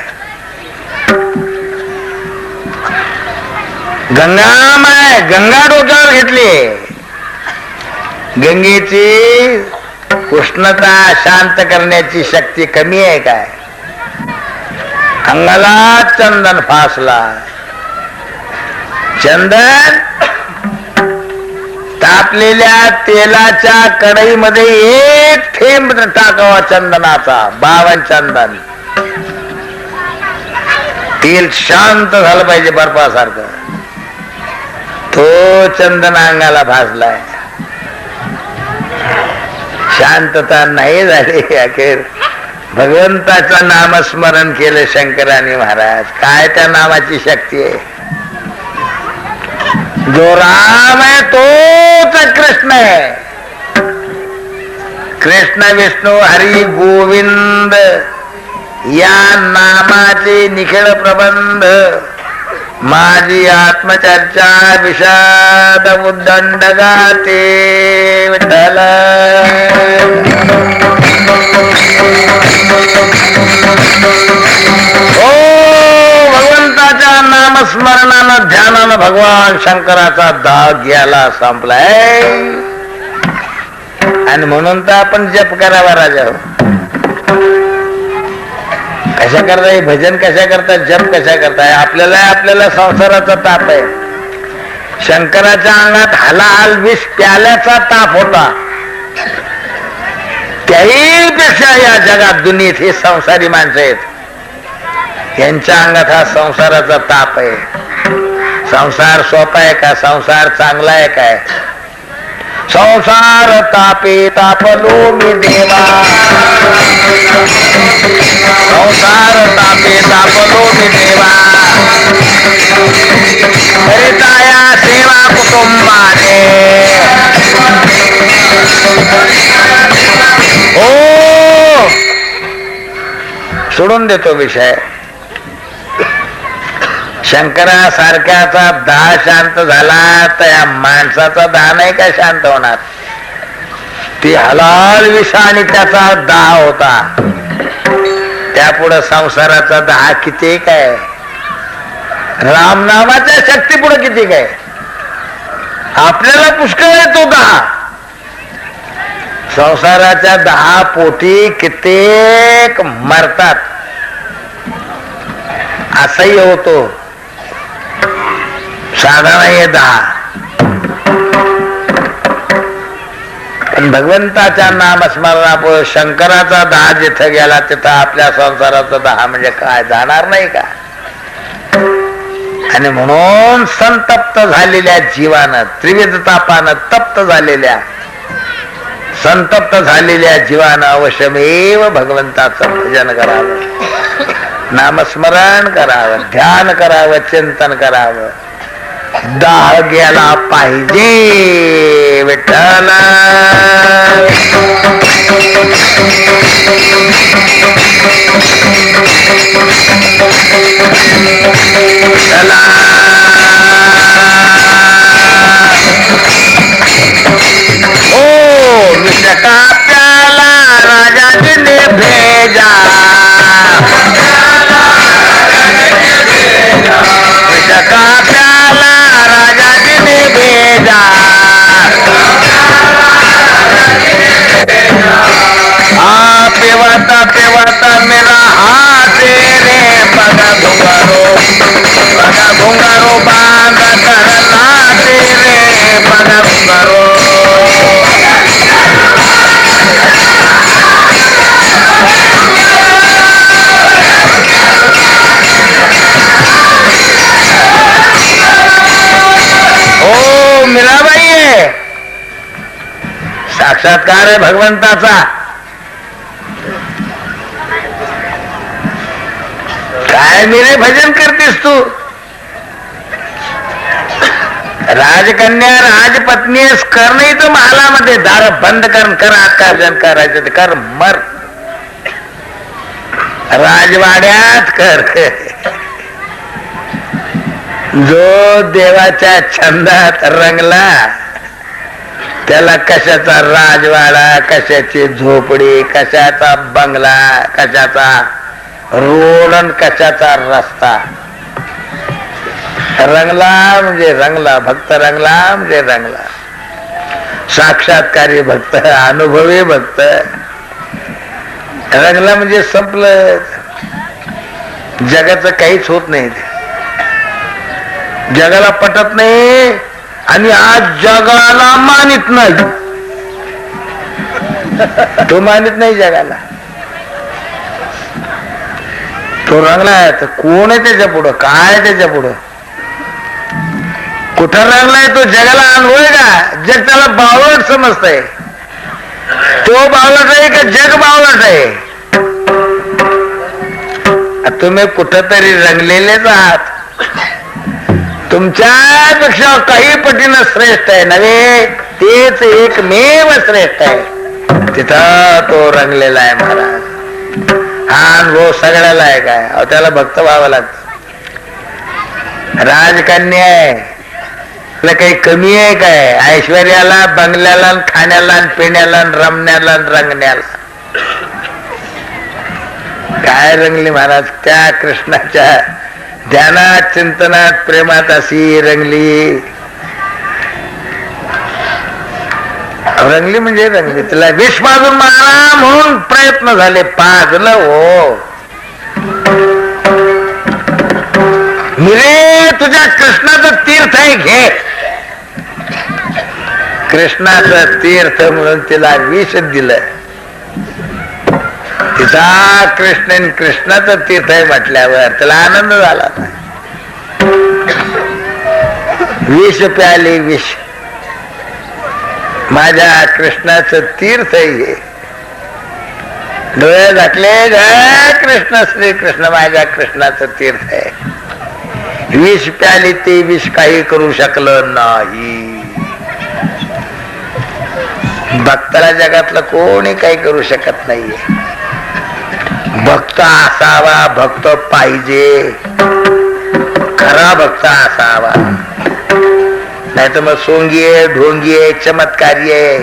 C: गंगा डोक्यावर घेतली. गंगेची उष्णता शांत करण्याची शक्ती कमी आहे काय? अंगाला चंदन फासला. चंदन तापलेल्या तेलाच्या कढईमध्ये एक थेंब टाकावा चंदनाचा. 52 चंदन. तेल शांत झालं पाहिजे बर्फासारखं. तो चंदन अंगाला भाजलाय. शांतता नाही झाली. अखेर भगवंताचं नामस्मरण केलं शंकराने महाराज. काय त्या नामाची शक्ती आहे. जो राम आहे तोच कृष्ण आहे. कृष्ण विष्णू हरी गोविंद या नामाचे निखिळ प्रबंध. माझी आत्मचर्चा विषाद उद्दंड गाते विठ्ठल. ओ भगवंताच्या नामस्मरणानं ध्यानानं भगवान शंकराचा दाग घ्यायला संपलाय. आणि म्हणून तर आपण जप करावा राजा. कशा करताय भजन, कशा करताय जप, कशा करताय? आपल्याला संसाराचा ताप आहे. शंकराच्या अंगात हलाहल विष प्याल्याचा ताप होता. त्याही पेक्षा या जगात दुनियेत हे संसारी माणसं आहेत. यांच्या अंगात हा संसाराचा ताप आहे. संसार सोपा आहे का? संसार चांगला आहे काय? संसार तापे तापलो मी देवा. संसार तापे तापलो मी देवा. करिताया सेवा कुटुंबाने. हो सोडून देतो विषय. शंकरासारख्याचा दाह शांत झाला तर या माणसाचा दाह नाही का शांत होणार? ती हलाल विष आणि त्याचा दाह होता. त्यापुढे संसाराचा दाह किती काय? रामनामाच्या शक्ती पुढे किती काय? आपल्याला पुष्कळ येतो दाह. संसाराच्या दाह पोटी कित्येक मरतात. असह्य होतो. साधा नाहीये दाह. पण भगवंताच्या नामस्मरणापुढे शंकराचा दाह जिथं गेला तिथं आपल्या संसाराचा दाह म्हणजे काय जाणार नाही का? आणि म्हणून संतप्त झालेल्या जीवानं, त्रिविध तापानं तप्त झालेल्या, संतप्त झालेल्या जीवानं अवश्यमेव भगवंताचं भजन करावं, नामस्मरण करावं, ध्यान करावं, चिंतन करावं. दाह गेला पाहिजे विठ्ठल. ओ विषका प्याला राजाने भेजा. विषका प्याला राजाने भेजा. पेवता पेवता मेरा हाथ रे बगा घुंगारो बांध कर नाचे रे बगा घुंगारो. ओ मीराबाई आहे, साक्षात्कार आहे भगवंताचा. काय मेरे भजन करतेस तू? राजकन्या राजपत्नी कर नाही तर महालामध्ये दार बंद कर. आत्का भजन करायचं कर मर. राजवाड्यात कर. जो देवाच्या छंदात रंगला त्याला कशाचा राजवाडा, कशाची झोपडी, कशाचा बंगला, कशाचा रोड आणि कशाचा रस्ता. रंगला म्हणजे रंगला, भक्त रंगला म्हणजे रंगला. साक्षात्कारी भक्त, अनुभवी भक्त रंगला म्हणजे संपलं. जगाचं काहीच होत नाही. जगाला पटत नाही आणि आज जगाला मानित नाही. तो मानित नाही जगाला. तो रंगलाय तर कोण आहे त्याच्या पुढं, काय त्याच्या पुढं, कुठं रंगलाय तो जगाला अनुभव आहे का? जग त्याला बावळट समजतंय. तो बावळट आहे का जग बावळट आहे? तुम्ही कुठंतरी रंगलेलेच आहात. तुमच्यापेक्षा काही पटीनं श्रेष्ठ आहे नव्हे, तेच एकमेव श्रेष्ठ आहे. तिथं तो रंगलेला आहे महाराज. हा अनुभव सगळ्याला आहे काय? अहो त्याला भक्त व्हावं लागतं. राजकन्या आहे, तुला काही कमी आहे काय? ऐश्वर्याला, बंगल्याला, खाण्याला, पिण्याला, रमण्याला, रंगण्याला काय रंगली महाराज? त्या कृष्णाच्या ध्यानात, चिंतनात, प्रेमात अशी रंगली. रंगली म्हणजे रंगली. तिला विष पाजून मारा म्हणून प्रयत्न झाले, पाजलं हो. मिरे तुझ्या कृष्णाचं तीर्थ आहे, घे. कृष्णाचं तीर्थ म्हणून तिला विष दिलं. तिचा कृष्ण कृष्णाचं तीर्थ आहे म्हटल्यावर त्याला आनंद झाला. विष प्याली विष, माझ्या कृष्णाचं तीर्थ आहे. डोळे झाकले, जय कृष्ण श्री कृष्ण, माझ्या कृष्णाचं तीर्थ आहे. विष प्याली, ते विष काही करू शकलं नाही. भक्ताला जगातलं कोणी काही करू शकत नाहीये. भक्त असावा, भक्त पाहिजे, खरा भक्त असावा. नाही तर मग सोंगी आहे, ढोंगी आहे, चमत्कारी आहे.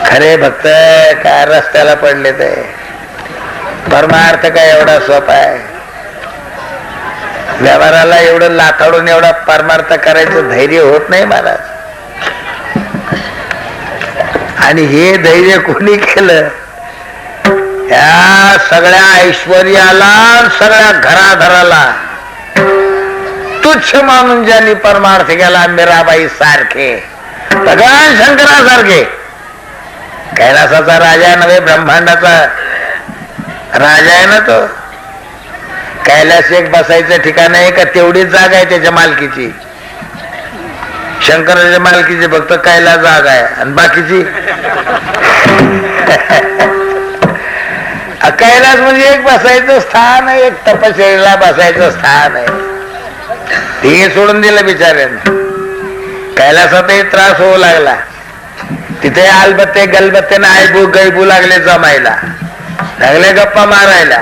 C: खरे भक्त काय रस्त्याला पडले ते. परमार्थ काय एवढा सोपा आहे? व्यवहाराला एवढं लाथाडून एवढा परमार्थ करायचं धैर्य होत नाही महाराज. आणि हे धैर्य कोणी केलं? या सगळ्या ऐश्वर्याला, सगळ्या घराधराला तुच्छ मानून ज्यांनी परमार्थ केला, मीराबाई सारखे, भगवान शंकरासारखे. कैलासाचा राजा नव्हे, ब्रह्मांडाचा राजा आहे ना तो. कैलास एक बसायचं ठिकाण आहे का? तेवढीच जागा आहे त्याच्या मालकीची. शंकराच्या मालकीची फक्त कैलास जागा आहे आणि बाकीची कैलास म्हणजे एक बसायचं स्थान आहे, एक तपश्चर्येला बसायचं स्थान आहे. ते सोडून दिलं बिचाऱ्यानं. कैलासातही त्रास होऊ लागला. तिथे आलबत्ते गलबत्तेने आयबू गैबू लागले, जमायला लागले, गप्पा मारायला.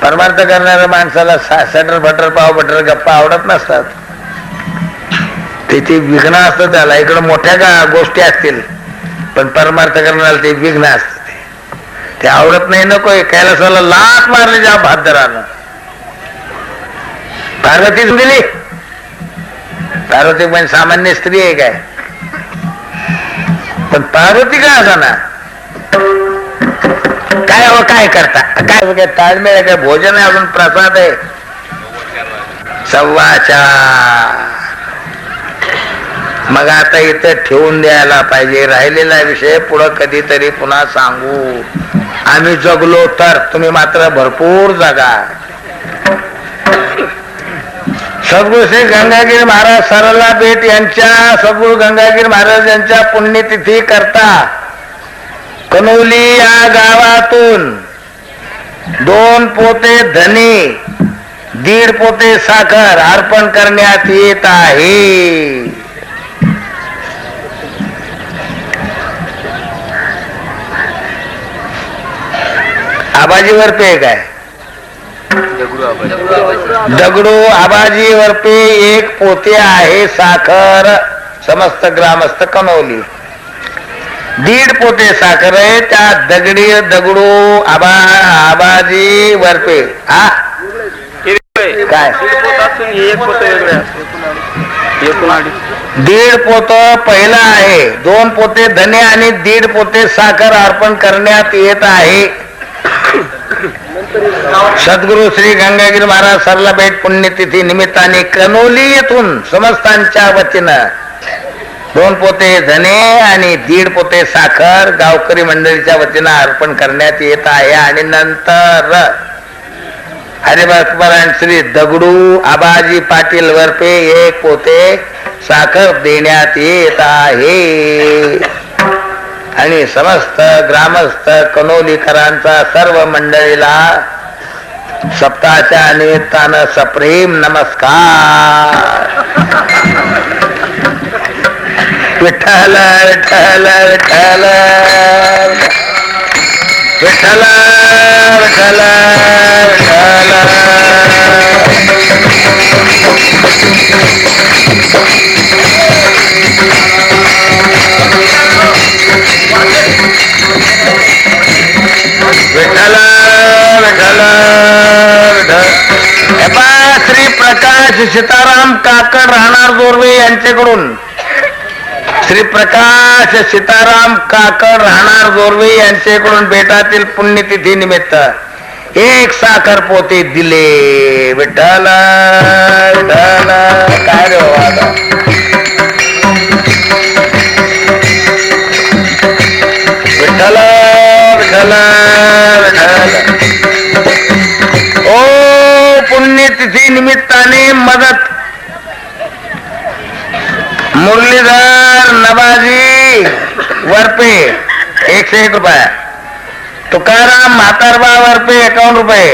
C: परमार्थ करणाऱ्या माणसाला सटर फटर पाव बटर गप्पा आवडत नसतात. त्याची विघ्न असतं त्याला. इकडं मोठ्या गोष्टी असतील पण परमार्थ करणाऱ्याला ते विघ्न असतं. ते आवडत नाही. नकोय. कैलासाला लाथ मारली ज्या भाद्रानं. पार्वती दिली. पार्वती पण सामान्य स्त्री आहे काय? पण पार्वती काय असा ना काय हो, काय करता काय? ताळमेळ आहे काय? भोजन आहे, अजून प्रसाद आहे. 4:15. मग आता इथं ठेवून द्यायला पाहिजे. राहिलेला विषय पुढं कधीतरी पुन्हा सांगू. आम्ही जगलो तर, तुम्ही मात्र भरपूर जगा. सद्गुरू श्री गंगागिरी महाराज सरला भेट यांच्या, सद्गुरू गंगागिरी महाराज यांच्या पुण्यतिथी करता कनोली या गावातून 2 पोते धनी, 1.5 पोते साखर अर्पण करण्यात येत आहे. आबाजी वरपे काय दगडू आबाजी वरपे एक पोते आहे साखर समस्त ग्रामस्थ कणवली 1.5 पोते साखर आहे त्या दगडू आबाजी वरपे हा काय 1.5 पोत पहिला आहे 2 पोते धने आणि 1.5 पोते साखर अर्पण करण्यात येत आहे सद्गुरु श्री गंगागिरी महाराज सरला भेट पुण्यतिथी निमित्ताने कणोली येथून समस्तांच्या वतीनं 2 पोते धने आणि 1.5 पोते साखर गावकरी मंडळीच्या वतीनं अर्पण करण्यात येत आहे आणि नंतर हरिभक्त श्री दगडू आबाजी पाटील वरपे 1 पोते साखर देण्यात येत आहे आणि समस्त ग्रामस्थ कणोलीकरांचा सर्व मंडळीला सप्ताहाच्या निमित्तानं सप्रेम नमस्कार विठ्ठल विठ्ठल विठ्ठल विठ्ठल विठ्ठल विठ्ठल विठ्ठल विठ्ठल श्री प्रकाश सीताराम काकड राहणार जोरवे यांच्याकडून श्री प्रकाश सीताराम काकड राहणार जोरवे यांच्याकडून बेटातील पुण्यतिथी निमित्त 1 साखर पोते दिले विठ्ठल विठ्ठल काय रे बाबा विठ्ठल विठ्ठल विठ्ठल ओ पुण्यतिथी निमित्ताने मदत मुरलीधर नवाजी वरपे 101 रुपये तुकाराम म्हातारबा वरपे 51 रुपये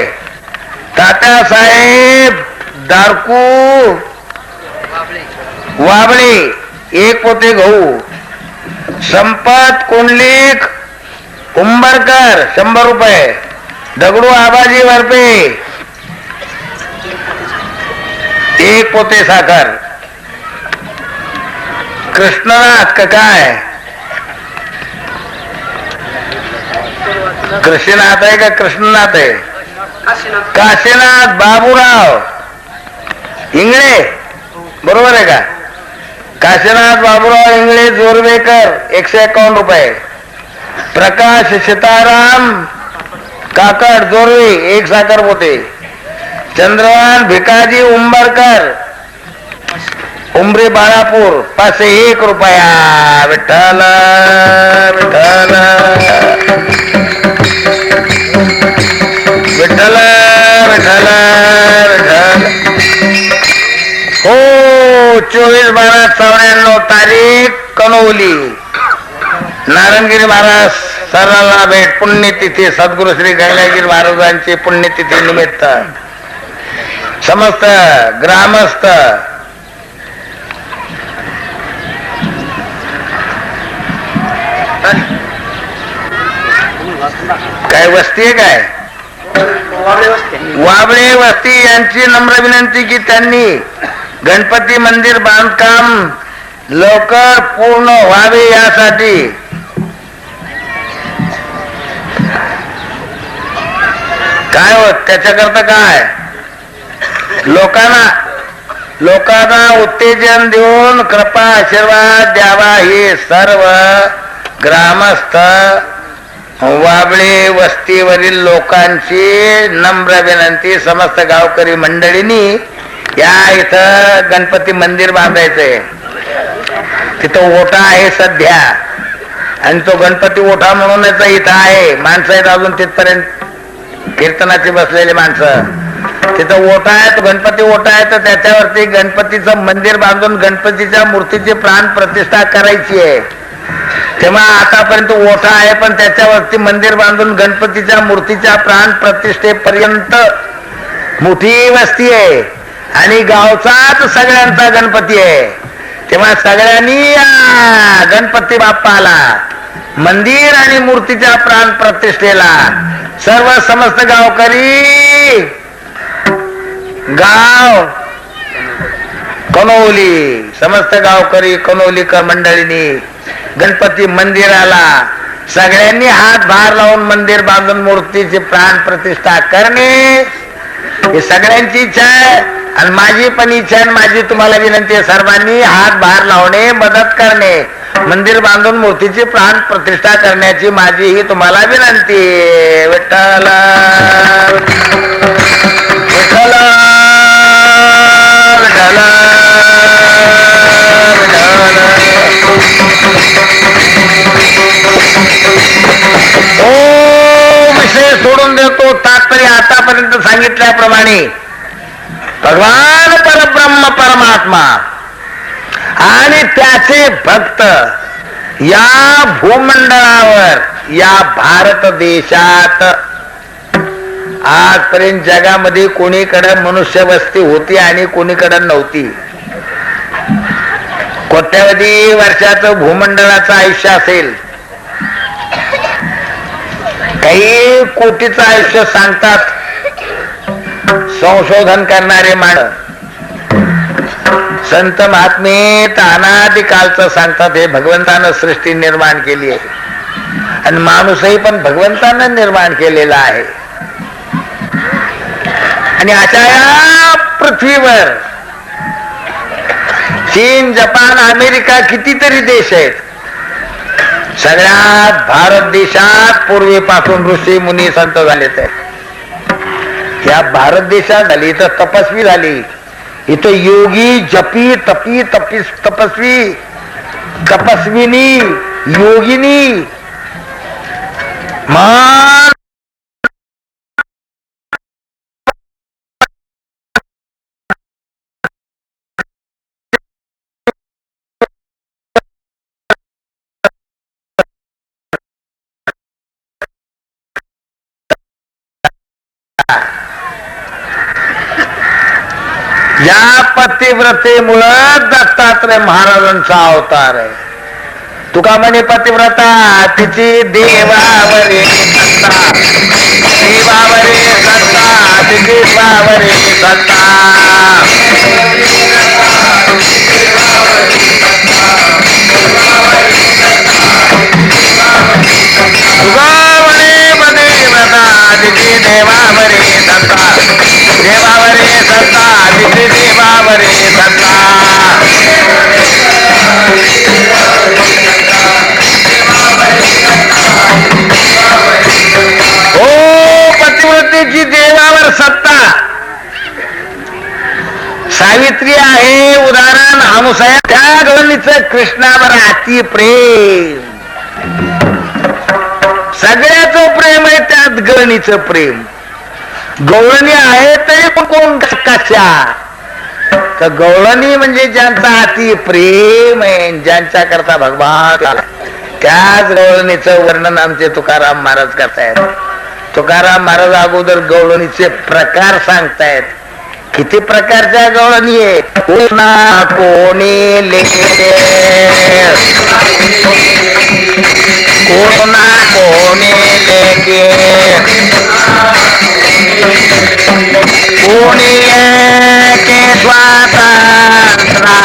C: तात्यासाहेब दारकू वाबळे 1 पोते गहू संपत कोंडलिक उंबरकर 100 रुपये दगडू आबाजी वरपे 1 पोते साखर कृष्णनाथ का काय कृष्णनाथ आहे का कृष्णनाथ आहे काशीनाथ बाबूराव इंगळे बरोबर आहे का काशीनाथ बाबूराव इंगळे जोरवेकर 151 रुपये प्रकाश सीताराम काकड जोरवे 1 साखर पोते चंद्रवान भिकाजी उंबरकर उमरे बाळापूर 501 रुपया विठ्ठल विठ्ठल विठ्ठल विठ्ठल विठ्ठल हो 24/12/94 तारीख कणोली नारायणगिरी महाराज सराला भेट पुण्यतिथी सद्गुरु श्री गंगागिरी महाराजांची पुण्यतिथी निमित्त समस्त ग्रामस्थ काय वस्ती आहे काय वाबळे वस्ती यांची नम्र विनंती की त्यांनी गणपती मंदिर बांधकाम लवकर पूर्ण व्हावे यासाठी काय होत त्याच्याकरता काय लोकांना उत्तेजन देऊन कृपा आशीर्वाद द्यावा हे सर्व ग्रामस्थ वाबळे वस्तीवरील लोकांची नम्र विनंती समस्त गावकरी मंडळींनी या इथं गणपती मंदिर बांधायचंय तिथं ओटा आहे सध्या आणि तो गणपती ओठा म्हणूनच इथं आहे माणसं आहेत अजून तिथपर्यंत कीर्तनाची बसलेली माणसं तिथं ओटा आहे तो गणपती ओटा आहे तर त्याच्यावरती गणपतीचं मंदिर बांधून गणपतीच्या मूर्तीची प्राण प्रतिष्ठा करायची आहे तेव्हा आतापर्यंत ओठा आहे पण त्याच्यावरती मंदिर बांधून गणपतीच्या मूर्तीच्या प्राण प्रतिष्ठेपर्यंत मोठी वस्ती आहे आणि गावचाच सगळ्यांचा गणपती आहे तेव्हा सगळ्यांनी गणपती बाप्पाला मंदिर आणि मूर्तीच्या प्राण प्रतिष्ठेला सर्व समस्त गावकरी गाव कणोली समस्त गावकरी कणोलीकर मंडळींनी गणपती मंदिराला सगळ्यांनी हात भार लावून मंदिर बांधून मूर्तीची प्राण प्रतिष्ठा करणे ही सगळ्यांची इच्छा आहे आणि माझी पण इच्छा आहे. माझी तुम्हाला विनंती आहे, सर्वांनी हात भार लावणे मदत करणे मंदिर बांधून मूर्तीची प्राण प्रतिष्ठा करण्याची माझी ही तुम्हाला विनंती आहे. विठ्ठल विठ्ठल विठ्ठल विषय सोडून देतो. तात्पर्य आतापर्यंत सांगितल्याप्रमाणे भगवान परब्रह्म परमात्मा आणि त्याचे भक्त या भूमंडळावर या भारत देशात आजपर्यंत जगामध्ये कोणीकडे मनुष्य वस्ती होती आणि कोणीकडे नव्हती. कोट्यावधी वर्षाचं भूमंडळाचं आयुष्य असेल, काही कोटीचं आयुष्य सांगतात संशोधन करणारे माणस. संत महात्मे अनादिकालचं सांगतात हे भगवंतानं सृष्टी निर्माण केली आहे आणि माणूसही पण भगवंतानं निर्माण केलेला आहे. आणि अशा या पृथ्वीवर चीन, जपान, अमेरिका कितीतरी देश आहेत. सगळ्यात भारत देशात पूर्वीपासून ऋषी मुनी संत झालेत आहेत. या भारत देशात झाली, इथं तपस्वी झाली, इथं योगी जपी तपी तपस्वी तपस्विनी योगिनी मान या पतिव्रतेमुळं दत्तात्रय महाराजांचा अवतार आहे. तुका म्हणे पतिव्रता तिची देवावरे सत्ता, देवावरे सत्ता तिची देवावरे सत्ता. तुका म्हणे पतिव्रता तिची देवावरे सत्ता, देवावरे सत्ता तिची देवावरे सत्ता. हो पतिव्रतेची देवावर सत्ता. सावित्री आहे उदाहरण. अनुसया त्या गवळणीचं कृष्णावर अति प्रेम, सगळ्याचं प्रेम आहे त्यात गवळणीचं प्रेम. गवळणी आहे तरी पण कोण कशा तर गवळणी म्हणजे ज्यांचा अति प्रेम आहे, ज्यांच्या करता भगवान त्याच गवळणीचं वर्णन आमचे तुकाराम महाराज करतायत. तुकाराम महाराज अगोदर गवळणीचे प्रकार सांगतायत. किती प्रकारच्या गवळणी आहे. कोणा कोणी लेके, कोणा कोणी लेके, कोणी के स्वातंत्रा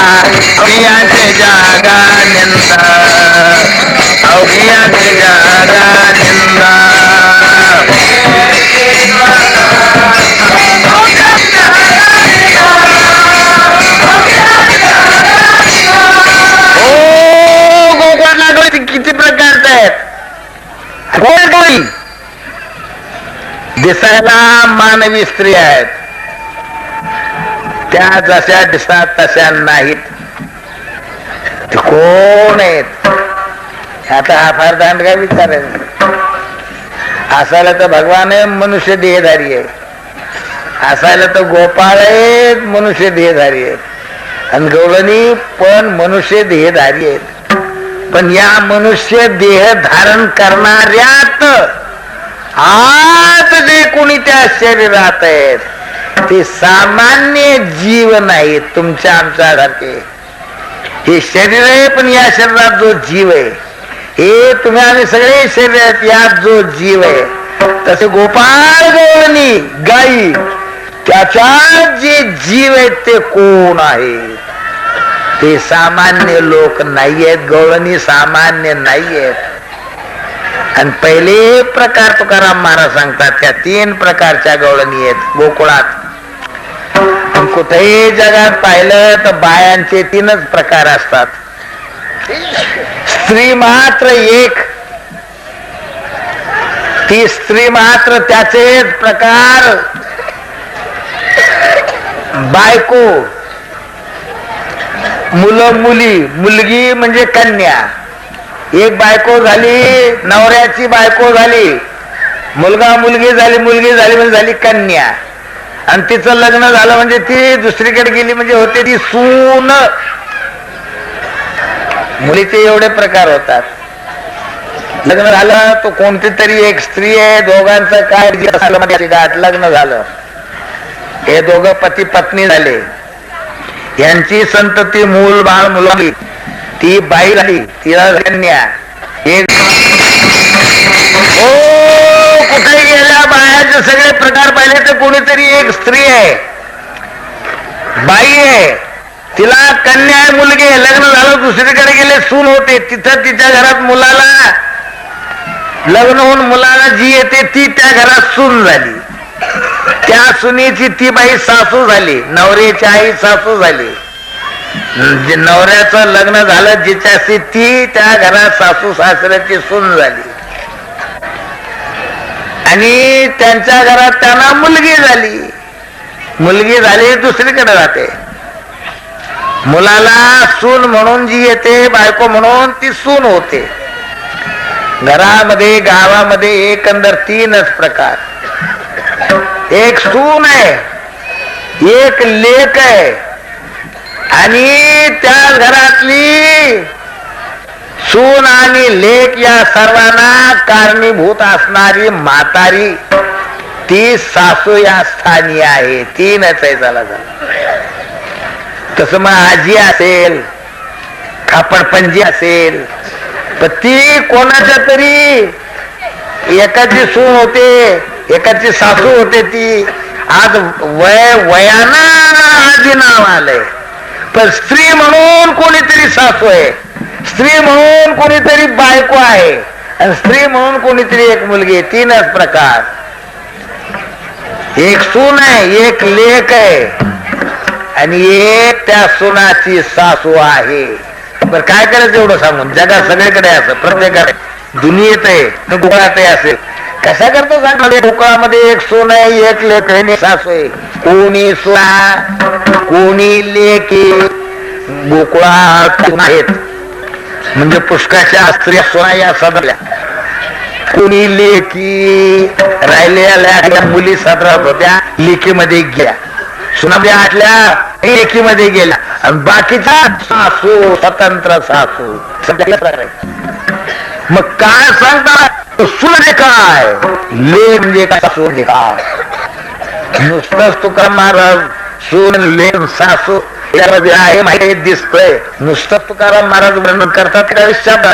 C: अभियाचे जागानंद, अभियाचे जागानंद. हो गोकर्णाकडे किती प्रकारचे आहेत. गोळगोळी दिसायला मानवी स्त्री आहेत, त्या जशा दिसतात तशा नाहीत. ते कोण आहेत आता हा फार दांडगा विचार आहे. असायला तर भगवान आहे, मनुष्य देहधारी आहे. असायला तर गोपाळ आहेत, मनुष्य देहधारी आहेत. आणि गवळणी पण मनुष्य देहधारी आहेत. पण या मनुष्य देह धारण करणाऱ्यात आज जे कोणी त्या शरीरात आहेत ते सामान्य जीव नाहीत, तुमच्या आमच्या सारखे. हे शरीर आहे पण या शरीरात जो जीव आहे, हे तुम्ही आम्ही सगळे शरीर आहेत, यात जो जीव आहे तसे गोपाळ गवळणी गाई त्याच्यात जे जीव आहेत ते कोण आहे? ते सामान्य लोक नाहीयेत. गवळणी सामान्य नाहीयेत. आणि पहिले प्रकार तुकाराम महाराज सांगतात त्या 3 प्रकारच्या गवळणी आहेत गोकुळात. कुठेही जगात पाहिलं तर बायांचे 3च प्रकार असतात. स्त्री मात्र एक, ती स्त्री मात्र त्याचेच प्रकार बायको, मुलं मुली, मुलगी म्हणजे कन्या. एक बायको झाली, नवऱ्याची बायको झाली, मुलगा मुलगी झाली, मुलगी झाली म्हणजे झाली कन्या. आणि तिचं लग्न झालं म्हणजे ती दुसरीकडे गेली म्हणजे होते ती सून. मुलीचे एवढे प्रकार होतात. लग्न झालं तो कोणती तरी एक स्त्री आहे, दोघांचं काय गाठ लग्न झालं, हे दोघं पती पत्नी झाले, यांची संतती मूल बाळ मुलगी, ती बाई झाली, तिला कन्या. हो, कुठे गेल्या बायाचे सगळे प्रकार पाहिले तर कोणीतरी एक स्त्री आहे, बाई आहे, तिला कन्या आहे, मुलगी आहे, लग्न झालं दुसरीकडे गेले, सून होते, तिथं तिच्या घरात मुलाला लग्न होऊन मुलाला जी येते ती त्या घरात सून झाली. त्या सुनीची ती बाई सासू झाली, नवऱ्याची आई सासू झाली. नवऱ्याचं लग्न झालं जिच्याशी ती त्या घरात सासू सासऱ्याची सून झाली. आणि त्यांच्या घरात त्यांना मुलगी झाली, मुलगी झाली दुसरीकडे राहते. मुलाला सून म्हणून जी येते, बायको म्हणून ती सून होते. घरामध्ये गावामध्ये एकंदर 3च प्रकार. एक सून आहे, एक लेक आहे, आणि त्या घरातली सून आणि लेक या सर्वांना कारणीभूत असणारी म्हातारी ती सासू या स्थानी आहे. 3च आहे. झाला तसं मग आजी असेल, खापडपंजी असेल, पण ती कोणाच्या तरी एकाची सून होते, एकाची सासू होते. ती आज वयानं आजी नाव आलंय, पण स्त्री म्हणून कोणीतरी सासू आहे, स्त्री म्हणून कोणीतरी बायको आहे, आणि स्त्री म्हणून कोणीतरी एक मुलगी आहे. 3च प्रकार. एक सून आहे, एक लेक आहे, आणि एक त्या सुनाची सासू आहे. बरं काय करायचं एवढं सांगून? जगात सगळीकडे असं, प्रत्येकाकडे, दुनियेत आहे, गोकुळातही असेल. कशा करतो सांग? गोकुळामध्ये एक सून आहे, एक लेक आहे, सासू आहे. कोणी सुना, कोणी लेकी. गोकुळात आहेत म्हणजे पुष्कळच्या स्त्रिया सुना या सदरल्या. कोणी लेकी, राहिलेल्या मुली सदरत होत्या, लेकीमध्ये गेल्या, सुनामध्ये आटल्या, लेकीमध्ये गेल्या, आणि बाकीचा सासू, स्वतंत्र सासू. मग काय सांगतात? सून म्हणजे काय, लेक म्हणजे काय, सासू म्हणजे काय? नुसतंच तुकाराम महाराज सून, लेक, सासू यामध्ये आहे माहिती दिसतंय. नुसतं तुकाराम महाराज वर्णन करतात त्या शब्द.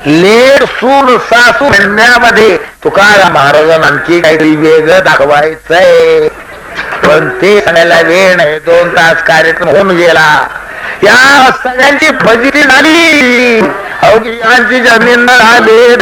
C: लेक, सून, सासू म्हणण्यामध्ये तुकाराम महाराजांना आणखी काहीतरी वेगळं दाखवायचंय, पण ते सांगायला वेळ नाही. 2 तास कार्यक्रम होऊन गेला. या सगळ्यांची फजिती झाली. अवघी जमीन आले